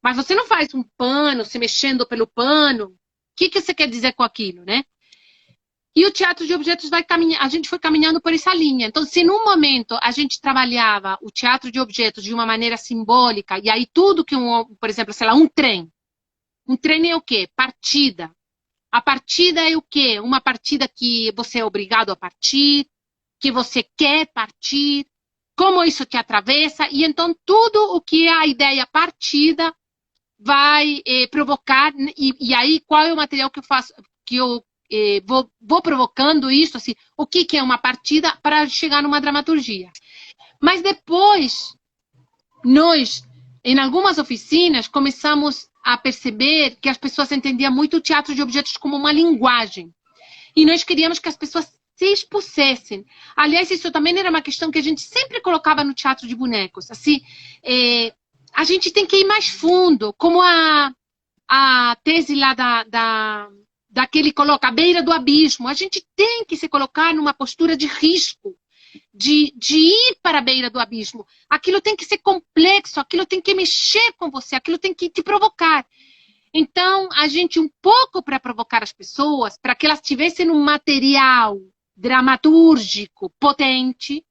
Mas você não faz um pano, se mexendo pelo pano. O que você quer dizer com aquilo, né? E o teatro de objetos a gente foi caminhando por essa linha. Então, se num momento a gente trabalhava o teatro de objetos de uma maneira simbólica, e aí tudo que por exemplo, sei lá, um trem. Um trem é o quê? Partida. A partida é o quê? Uma partida que você é obrigado a partir, que você quer partir, como isso te atravessa, e então tudo o que é a ideia partida vai provocar, e aí qual é o material que eu faço, que eu vou provocando isso, assim, o que é uma partida para chegar numa dramaturgia. Mas depois, nós, em algumas oficinas, começamos a perceber que as pessoas entendiam muito o teatro de objetos como uma linguagem. E nós queríamos que as pessoas se expusessem. Aliás, isso também era uma questão que a gente sempre colocava no teatro de bonecos. Assim, a gente tem que ir mais fundo, como a tese lá daquele coloca, à beira do abismo. A gente tem que se colocar numa postura de risco, de ir para a beira do abismo. Aquilo tem que ser complexo, aquilo tem que mexer com você, aquilo tem que te provocar. Então, a gente, um pouco para provocar as pessoas, para que elas tivessem um material dramatúrgico potente,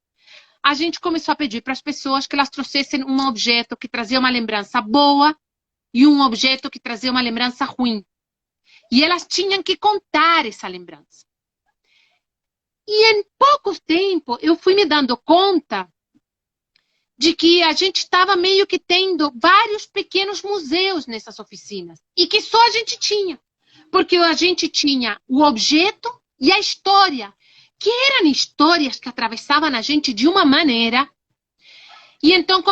a gente começou a pedir para as pessoas que elas trouxessem um objeto que trazia uma lembrança boa e um objeto que trazia uma lembrança ruim. E elas tinham que contar essa lembrança. E em pouco tempo eu fui me dando conta de que a gente estava meio que tendo vários pequenos museus nessas oficinas. E que só a gente tinha. Porque a gente tinha o objeto e a história. Que eram histórias que atravessavam a gente de uma maneira. E então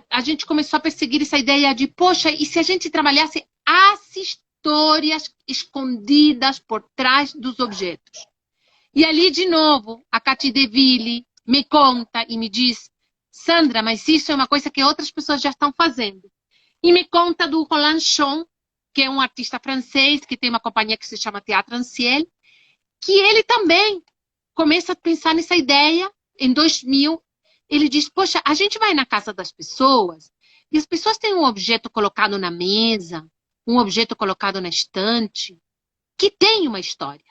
a gente começou a perseguir essa ideia de, poxa, e se a gente trabalhasse as histórias escondidas por trás dos objetos? E ali, de novo, a Cathy DeVille me conta e me diz: Sandra, mas isso é uma coisa que outras pessoas já estão fazendo. E me conta do Roland Chon, que é um artista francês, que tem uma companhia que se chama Théâtre Anciel, que ele também começa a pensar nessa ideia. Em 2000, ele diz, poxa, a gente vai na casa das pessoas e as pessoas têm um objeto colocado na mesa, um objeto colocado na estante, que tem uma história.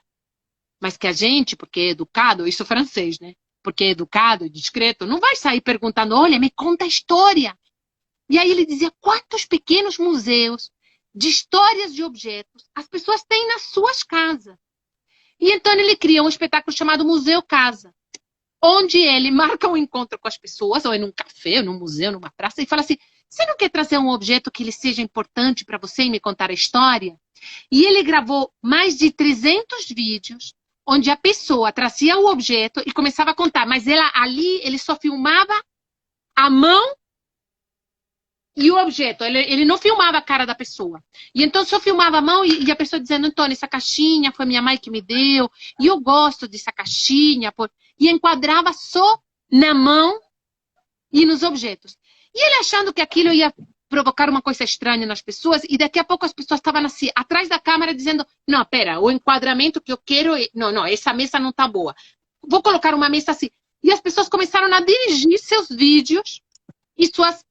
Mas que a gente, porque é educado, isso é francês, né? Porque é educado e discreto, não vai sair perguntando, olha, me conta a história. E aí ele dizia, quantos pequenos museus de histórias de objetos as pessoas têm nas suas casas. E então ele cria um espetáculo chamado Museu Casa, onde ele marca um encontro com as pessoas, ou em um café, ou num museu, numa praça, e fala assim, você não quer trazer um objeto que lhe seja importante para você e me contar a história? E ele gravou mais de 300 vídeos, onde a pessoa trazia o objeto e começava a contar, mas ele só filmava a mão e o objeto, ele não filmava a cara da pessoa. E então só filmava a mão e a pessoa dizendo, Antônio, essa caixinha foi minha mãe que me deu, e eu gosto dessa caixinha. E enquadrava só na mão e nos objetos. E ele achando que aquilo ia provocar uma coisa estranha nas pessoas, e daqui a pouco as pessoas estavam assim, atrás da câmera, dizendo, não, pera, o enquadramento que eu quero, não, essa mesa não tá boa. Vou colocar uma mesa assim. E as pessoas começaram a dirigir seus vídeos e suas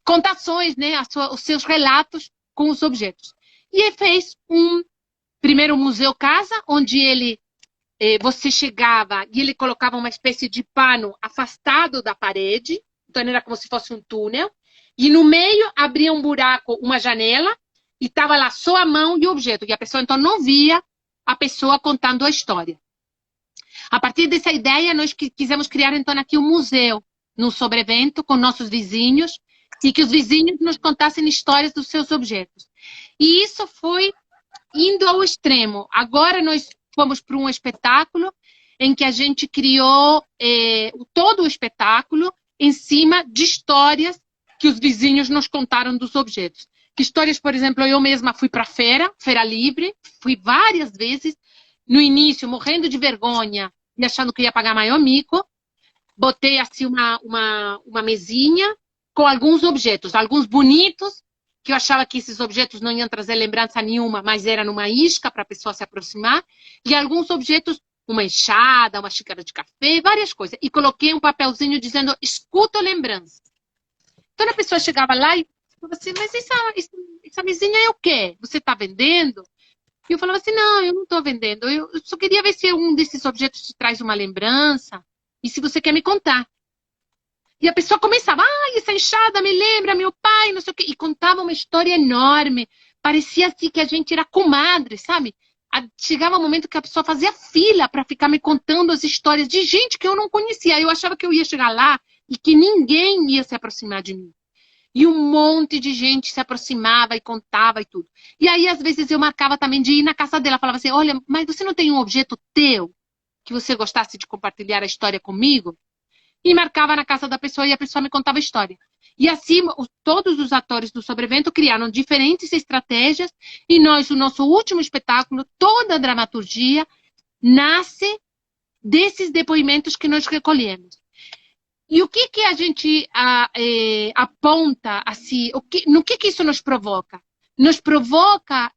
contações, né, os seus relatos com os objetos. E ele fez primeiro um museu casa, onde você chegava e ele colocava uma espécie de pano afastado da parede, então era como se fosse um túnel, e no meio abria um buraco, uma janela, e estava lá só a mão e o objeto, e a pessoa então não via a pessoa contando a história. A partir dessa ideia, nós quisemos criar então aqui um museu, num sobrevento, com nossos vizinhos, e que os vizinhos nos contassem histórias dos seus objetos. E isso foi indo ao extremo. Agora nós fomos para um espetáculo em que a gente criou todo o espetáculo em cima de histórias que os vizinhos nos contaram dos objetos. Histórias, por exemplo, eu mesma fui para a Feira Livre, fui várias vezes, no início, morrendo de vergonha e achando que ia pagar maior mico, botei assim uma mesinha com alguns objetos, alguns bonitos, que eu achava que esses objetos não iam trazer lembrança nenhuma, mas era numa isca para a pessoa se aproximar, e alguns objetos, uma enxada, uma xícara de café, várias coisas. E coloquei um papelzinho dizendo, escuta lembranças. Então a pessoa chegava lá e falava assim, mas essa mesinha é o quê? Você está vendendo? E eu falava assim, não, eu não estou vendendo. Eu só queria ver se um desses objetos te traz uma lembrança, e se você quer me contar. E a pessoa começava, essa enxada me lembra meu pai, não sei o quê. E contava uma história enorme. Parecia assim que a gente era comadre, sabe? Chegava um momento que a pessoa fazia fila para ficar me contando as histórias de gente que eu não conhecia. Eu achava que eu ia chegar lá e que ninguém ia se aproximar de mim. E um monte de gente se aproximava e contava e tudo. E aí, às vezes, eu marcava também de ir na casa dela. Falava assim, olha, mas você não tem um objeto teu que você gostasse de compartilhar a história comigo? E marcava na casa da pessoa e a pessoa me contava a história. E assim, todos os atores do Sobrevento criaram diferentes estratégias e o nosso último espetáculo, toda a dramaturgia, nasce desses depoimentos que nós recolhemos. E o que a gente aponta, assim, no que isso nos provoca? Nos provoca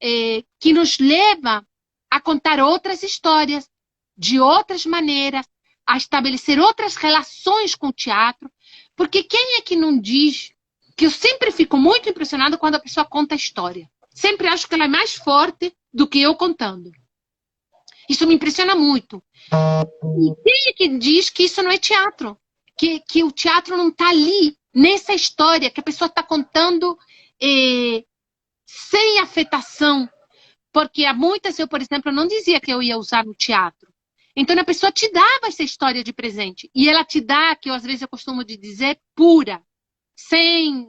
que nos leva a contar outras histórias, de outras maneiras, a estabelecer outras relações com o teatro, porque quem é que não diz que eu sempre fico muito impressionada quando a pessoa conta a história. Sempre acho que ela é mais forte do que eu contando. Isso me impressiona muito. E quem é que diz que isso não é teatro? Que o teatro não está ali, nessa história, que a pessoa está contando sem afetação. Porque há muitas, eu, por exemplo, não dizia que eu ia usar no teatro. Então, a pessoa te dava essa história de presente. E ela te dá, que às vezes eu costumo dizer, pura, sem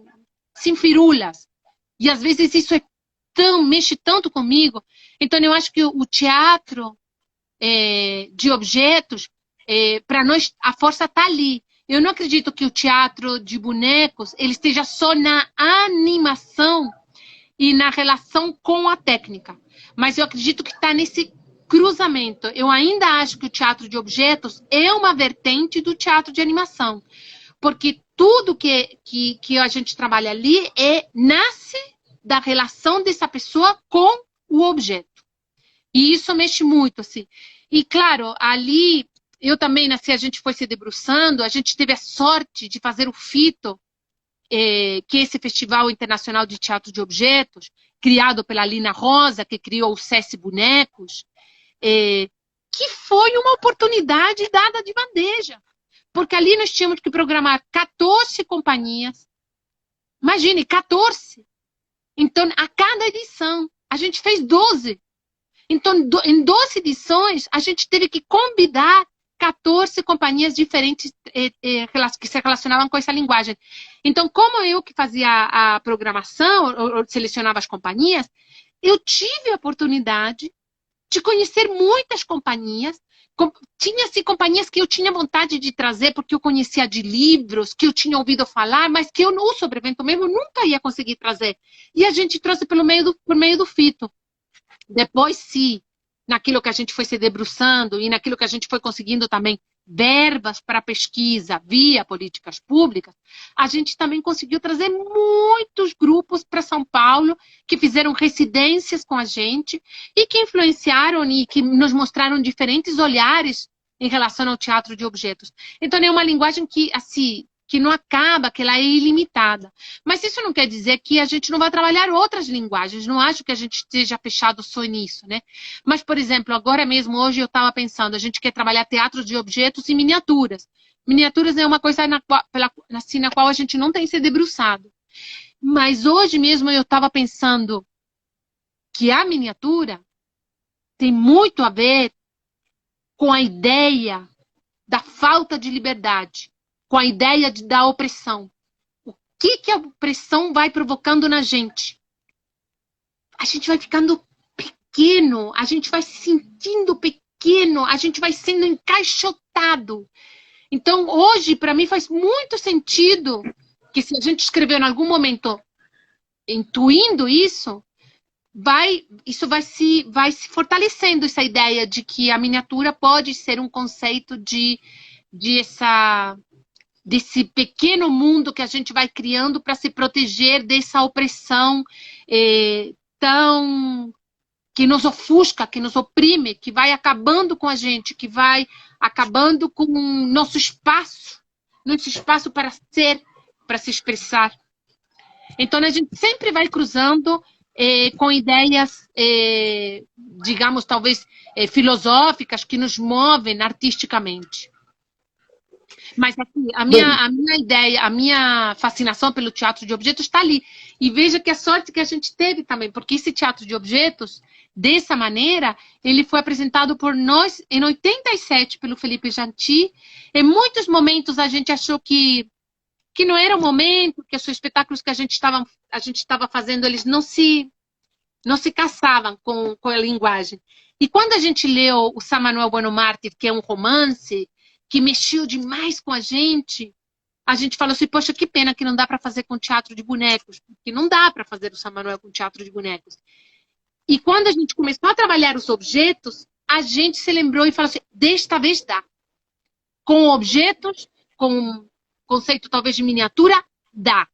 firulas. E às vezes isso mexe tanto comigo. Então, eu acho que o teatro de objetos, para nós, a força está ali. Eu não acredito que o teatro de bonecos ele esteja só na animação e na relação com a técnica. Mas eu acredito que está nesse cruzamento. Eu ainda acho que o teatro de objetos é uma vertente do teatro de animação. Porque tudo que a gente trabalha ali nasce da relação dessa pessoa com o objeto. E isso mexe muito, assim. E, claro, ali, eu também, assim, a gente foi se debruçando, a gente teve a sorte de fazer o FITO, que é esse Festival Internacional de Teatro de Objetos, criado pela Lina Rosa, que criou o SESI Bonecos, que foi uma oportunidade dada de bandeja. Porque ali nós tínhamos que programar 14 companhias. Imagine, 14. Então, a cada edição, a gente fez 12. Então, em 12 edições, a gente teve que convidar 14 companhias diferentes que se relacionavam com essa linguagem. Então, como eu que fazia a programação, ou selecionava as companhias, eu tive a oportunidade de conhecer muitas companhias. Tinha-se companhias que eu tinha vontade de trazer porque eu conhecia de livros, que eu tinha ouvido falar, mas que eu no Sobrevento mesmo nunca ia conseguir trazer. E a gente trouxe por meio do FITO. Depois, sim, naquilo que a gente foi se debruçando e naquilo que a gente foi conseguindo também verbas para pesquisa via políticas públicas, a gente também conseguiu trazer muitos grupos para São Paulo que fizeram residências com a gente e que influenciaram e que nos mostraram diferentes olhares em relação ao teatro de objetos. Então, é uma linguagem que, assim, que não acaba, que ela é ilimitada. Mas isso não quer dizer que a gente não vai trabalhar outras linguagens. Não acho que a gente esteja fechado só nisso, né? Mas, por exemplo, agora mesmo, hoje eu estava pensando, a gente quer trabalhar teatro de objetos e miniaturas. Miniaturas é uma coisa na qual a gente não tem se debruçado. Mas hoje mesmo eu estava pensando que a miniatura tem muito a ver com a ideia da falta de liberdade, com a ideia da opressão. O que a opressão vai provocando na gente? A gente vai ficando pequeno, a gente vai se sentindo pequeno, a gente vai sendo encaixotado. Então, hoje, para mim, faz muito sentido que se a gente escreveu em algum momento intuindo isso, vai se fortalecendo essa ideia de que a miniatura pode ser um conceito desse pequeno mundo que a gente vai criando para se proteger dessa opressão que nos ofusca, que nos oprime, que vai acabando com a gente, que vai acabando com nosso espaço para ser, para se expressar. Então a gente sempre vai cruzando com ideias, digamos, talvez filosóficas que nos movem artisticamente. Mas assim, a minha ideia, a minha fascinação pelo teatro de objetos está ali. E veja que a sorte que a gente teve também, porque esse teatro de objetos, dessa maneira, ele foi apresentado por nós em 87 pelo Felipe Janty. Em muitos momentos a gente achou que não era o momento, que os espetáculos que a gente estava fazendo, eles não se casavam com a linguagem. E quando a gente leu o San Manuel Bueno Mártir, que é um romance, que mexeu demais com a gente falou assim, poxa, que pena que não dá para fazer com teatro de bonecos, porque não dá para fazer o San Manuel com teatro de bonecos. E quando a gente começou a trabalhar os objetos, a gente se lembrou e falou assim, desta vez dá. Com objetos, com conceito talvez de miniatura, dá.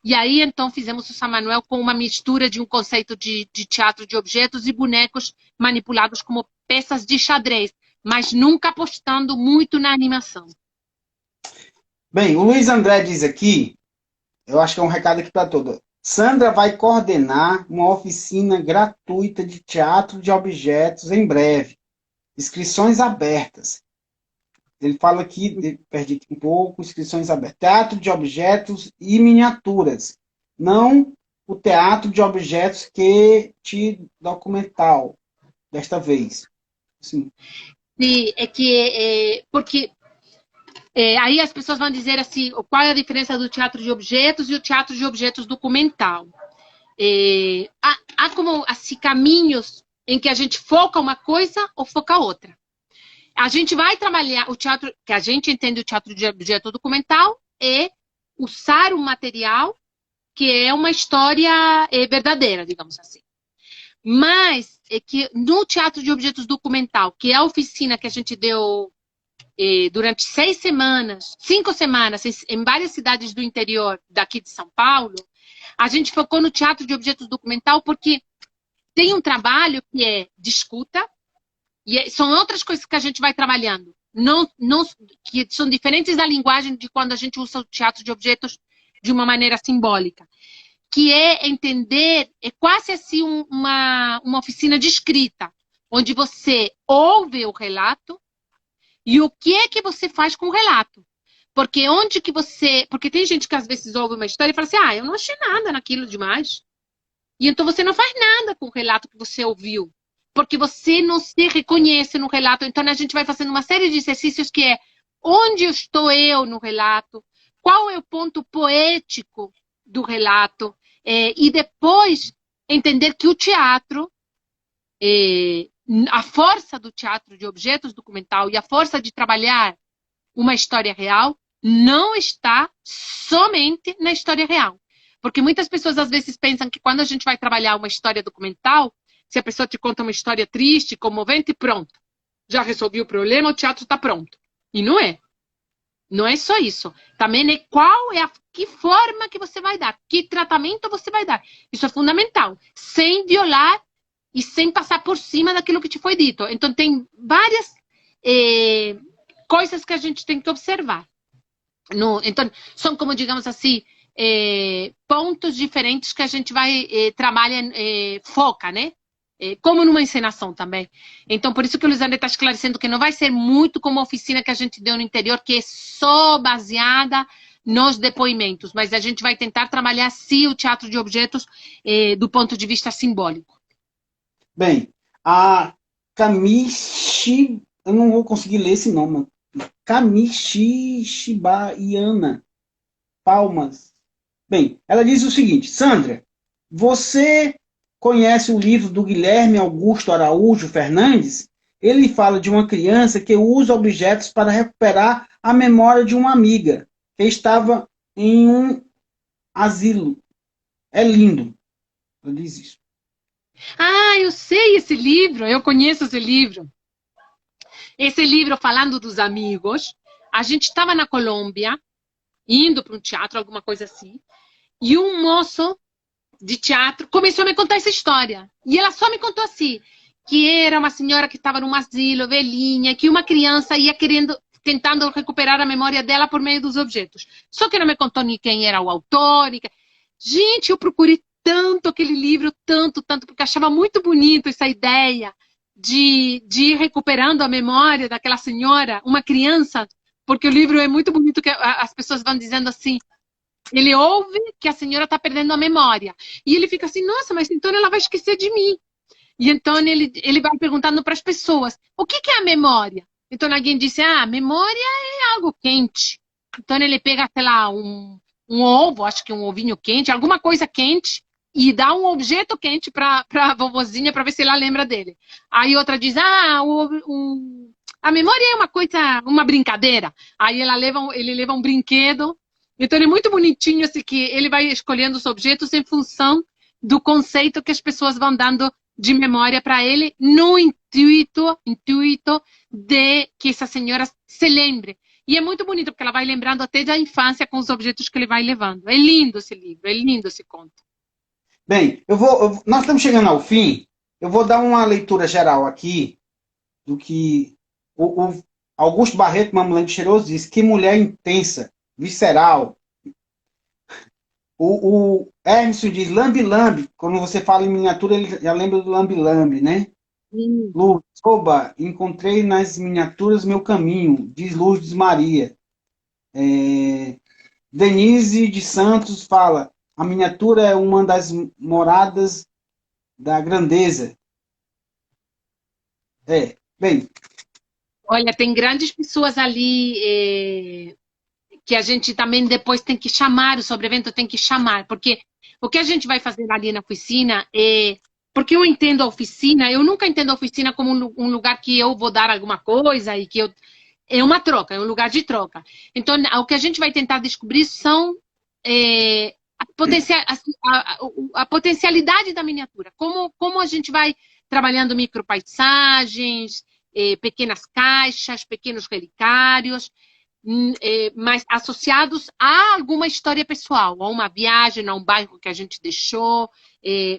E aí, então, fizemos o San Manuel com uma mistura de um conceito de teatro de objetos e bonecos manipulados como peças de xadrez, mas nunca apostando muito na animação. Bem, o Luiz André diz aqui, eu acho que é um recado aqui para todos. Sandra vai coordenar uma oficina gratuita de teatro de objetos em breve. Inscrições abertas. Ele fala aqui, perdi aqui um pouco, inscrições abertas. Teatro de objetos e miniaturas. Não o teatro de objetos que te documental, desta vez. Sim. Sim, porque aí as pessoas vão dizer assim, qual é a diferença do teatro de objetos e o teatro de objetos documental. Há como assim, caminhos em que a gente foca uma coisa ou foca outra. A gente vai trabalhar o teatro, que a gente entende o teatro de objeto documental, é usar um material que é uma história verdadeira, digamos assim. Mas é que no teatro de objetos documental, que é a oficina que a gente deu durante 5 semanas, em várias cidades do interior daqui de São Paulo, a gente focou no teatro de objetos documental porque tem um trabalho que é de escuta, e são outras coisas que a gente vai trabalhando, que são diferentes da linguagem de quando a gente usa o teatro de objetos de uma maneira simbólica, que é entender, é quase assim uma oficina de escrita, onde você ouve o relato e o que é que você faz com o relato. Porque porque tem gente que às vezes ouve uma história e fala assim, eu não achei nada naquilo demais. E então você não faz nada com o relato que você ouviu. Porque você não se reconhece no relato. Então a gente vai fazendo uma série de exercícios que é onde estou eu no relato, qual é o ponto poético do relato, e depois entender que o teatro, a força do teatro de objetos documental e a força de trabalhar uma história real não está somente na história real. Porque muitas pessoas às vezes pensam que quando a gente vai trabalhar uma história documental, se a pessoa te conta uma história triste, comovente, pronto. Já resolvi o problema, o teatro está pronto. E não é. Não é só isso. Também é que forma que você vai dar, que tratamento você vai dar. Isso é fundamental. Sem violar e sem passar por cima daquilo que te foi dito. Então tem várias coisas que a gente tem que observar. Então, são como, digamos assim, pontos diferentes que a gente vai trabalhar, foca, né? Como numa encenação também. Então, por isso que o Luiz André está esclarecendo que não vai ser muito como a oficina que a gente deu no interior, que é só baseada nos depoimentos, mas a gente vai tentar trabalhar, sim, o teatro de objetos do ponto de vista simbólico. Bem, a Kamishi, eu não vou conseguir ler esse nome, Kamishi Shibaiana, Palmas. Bem, ela diz o seguinte: Sandra, você conhece o livro do Guilherme Augusto Araújo Fernandes? Ele fala de uma criança que usa objetos para recuperar a memória de uma amiga que estava em um asilo. É lindo. Ela diz isso. Ah, eu sei esse livro, eu conheço esse livro. Esse livro, falando dos amigos, a gente estava na Colômbia, indo para um teatro, alguma coisa assim, e um moço de teatro começou a me contar essa história. E ela só me contou assim, que era uma senhora que estava num asilo, velhinha, que uma criança ia tentando recuperar a memória dela por meio dos objetos. Só que não me contou nem quem era o autor. Gente, eu procurei tanto aquele livro, tanto, porque achava muito bonito essa ideia de ir recuperando a memória daquela senhora, uma criança, porque o livro é muito bonito, que as pessoas vão dizendo assim, ele ouve que a senhora está perdendo a memória. E ele fica assim, nossa, mas então ela vai esquecer de mim. E então ele vai perguntando para as pessoas, o que é a memória? Então alguém disse, a memória é algo quente. Então ele pega, sei lá, um ovo, acho que um ovinho quente, alguma coisa quente, e dá um objeto quente para a vovozinha para ver se ela lembra dele. Aí outra diz, a memória é uma coisa, uma brincadeira. Aí ele leva um brinquedo. Então é muito bonitinho assim, que ele vai escolhendo os objetos em função do conceito que as pessoas vão dando de memória para ele, no intuito de que essa senhora se lembre. E é muito bonito, porque ela vai lembrando até da infância com os objetos que ele vai levando. É lindo esse livro, é lindo esse conto. Bem, nós estamos chegando ao fim. Eu vou dar uma leitura geral aqui do que o Augusto Barreto Mamulene Cheiroso diz. Que mulher intensa, visceral. O Hermes diz lambe-lambe. Quando você fala em miniatura, ele já lembra do lambe-lambe, né? Luz, oba, encontrei nas miniaturas meu caminho, diz Lourdes Maria. Denise de Santos fala, a miniatura é uma das moradas da grandeza. Bem. Olha, tem grandes pessoas ali que a gente também depois tem que chamar, o sobrevento tem que chamar, porque o que a gente vai fazer ali na oficina é... Porque eu entendo a oficina, eu nunca entendo a oficina como um lugar que eu vou dar alguma coisa e que eu... É uma troca, é um lugar de troca. Então, o que a gente vai tentar descobrir são a potencialidade da miniatura. Como a gente vai trabalhando micropaisagens, pequenas caixas, pequenos relicários, mas associados a alguma história pessoal, a uma viagem, a um bairro que a gente deixou.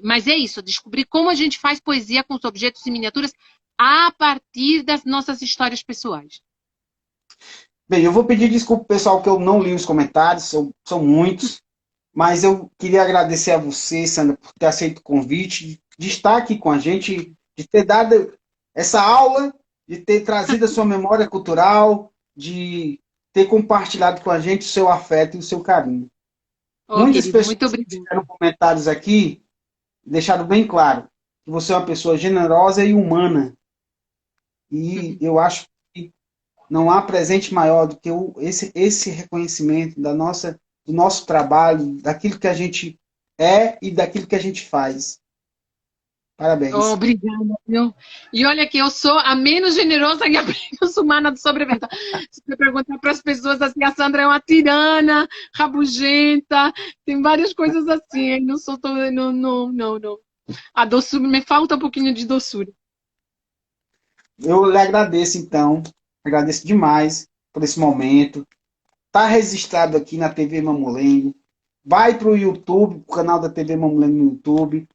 Mas é isso, descobrir como a gente faz poesia com os objetos e miniaturas a partir das nossas histórias pessoais. Bem, eu vou pedir desculpa, pessoal, que eu não li os comentários, são muitos, mas eu queria agradecer a você, Sandra, por ter aceito o convite, de estar aqui com a gente, de ter dado essa aula, de ter trazido a sua memória cultural, de ter compartilhado com a gente o seu afeto e o seu carinho. Muitas pessoas que fizeram comentários aqui deixaram bem claro que você é uma pessoa generosa e humana. E eu acho que não há presente maior do que esse reconhecimento do nosso trabalho, daquilo que a gente é e daquilo que a gente faz. Parabéns. Obrigada, viu? E olha que eu sou a menos generosa e a menos humana do sobrevento. Se você perguntar para as pessoas assim, a Sandra é uma tirana, rabugenta, tem várias coisas assim. Eu não sou tão... Não. A doçura, me falta um pouquinho de doçura. Eu lhe agradeço, então. Agradeço demais por esse momento. Está registrado aqui na TV Mamulengo. Vai para o YouTube, o canal da TV Mamulengo no YouTube.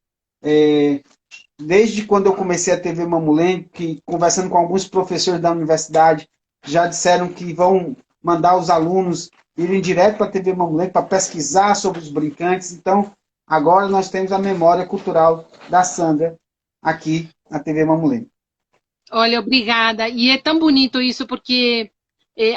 Desde quando eu comecei a TV Mamulengo, que conversando com alguns professores da universidade, já disseram que vão mandar os alunos irem direto para a TV Mamulengo para pesquisar sobre os brincantes. Então, agora nós temos a memória cultural da Sandra aqui na TV Mamulengo. Olha, obrigada. E é tão bonito isso, porque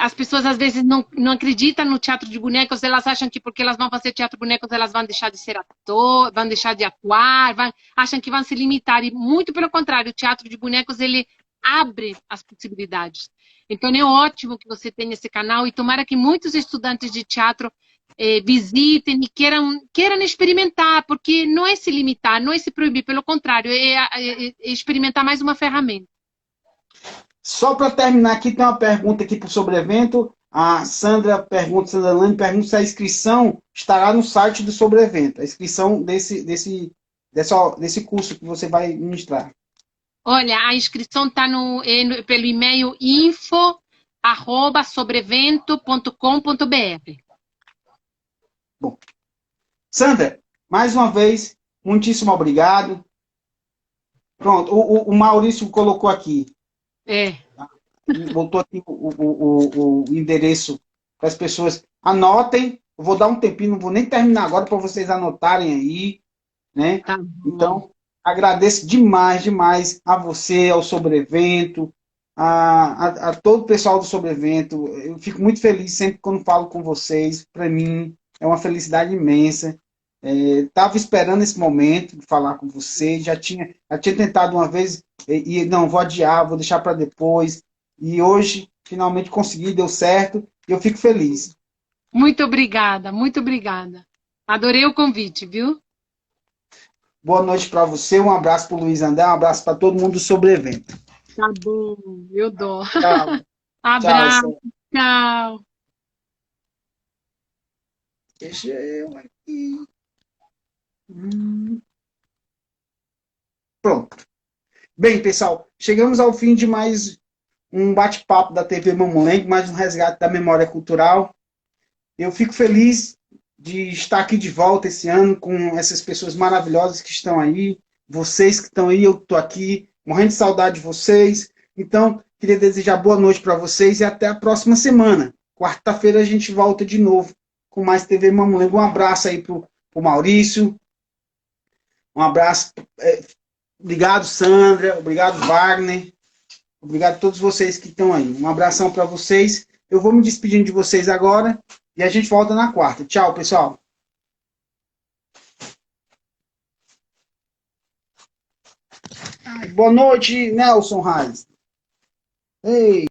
as pessoas às vezes não acreditam no teatro de bonecos, elas acham que porque elas vão fazer teatro de bonecos, elas vão deixar de ser ator, vão deixar de atuar, acham que vão se limitar. E muito pelo contrário, o teatro de bonecos, ele abre as possibilidades. Então é ótimo que você tenha esse canal e tomara que muitos estudantes de teatro visitem e queiram experimentar, porque não é se limitar, não é se proibir, pelo contrário, é experimentar mais uma ferramenta. Só para terminar aqui, tem uma pergunta aqui para o Sobrevento. A Sandra Lane pergunta se a inscrição estará no site do Sobrevento. A inscrição desse curso que você vai ministrar. Olha, a inscrição está pelo e-mail info@sobrevento.com.br. Bom, Sandra, mais uma vez, muitíssimo obrigado. Pronto, o Maurício colocou aqui. Botou aqui o endereço para as pessoas. Anotem. Eu vou dar um tempinho, não vou nem terminar agora para vocês anotarem aí, né? Tá. Então, agradeço demais a você, ao Sobrevento, a todo o pessoal do Sobrevento. Eu fico muito feliz sempre quando falo com vocês. Para mim, é uma felicidade imensa. Estava esperando esse momento de falar com vocês. Já tinha tentado uma vez e não, vou adiar, vou deixar para depois. E hoje, finalmente consegui, deu certo. E eu fico feliz. Muito obrigada, muito obrigada. Adorei o convite, viu? Boa noite para você, um abraço para o Luiz André, um abraço para todo mundo do Sobrevento. Tá bom, eu dou. Tchau. Abraço, tchau. Deixa eu aqui. Pronto. Bem, pessoal, chegamos ao fim de mais um bate-papo da TV Mamulengo, mais um resgate da memória cultural. Eu fico feliz de estar aqui de volta esse ano com essas pessoas maravilhosas que estão aí, vocês que estão aí, eu estou aqui, morrendo de saudade de vocês. Então, queria desejar boa noite para vocês e até a próxima semana. Quarta-feira a gente volta de novo com mais TV Mamulengo. Um abraço aí para o Maurício. Um abraço. Obrigado, Sandra. Obrigado, Wagner. Obrigado a todos vocês que estão aí. Um abração para vocês. Eu vou me despedindo de vocês agora e a gente volta na quarta. Tchau, pessoal. Boa noite, Nelson Reis. Ei.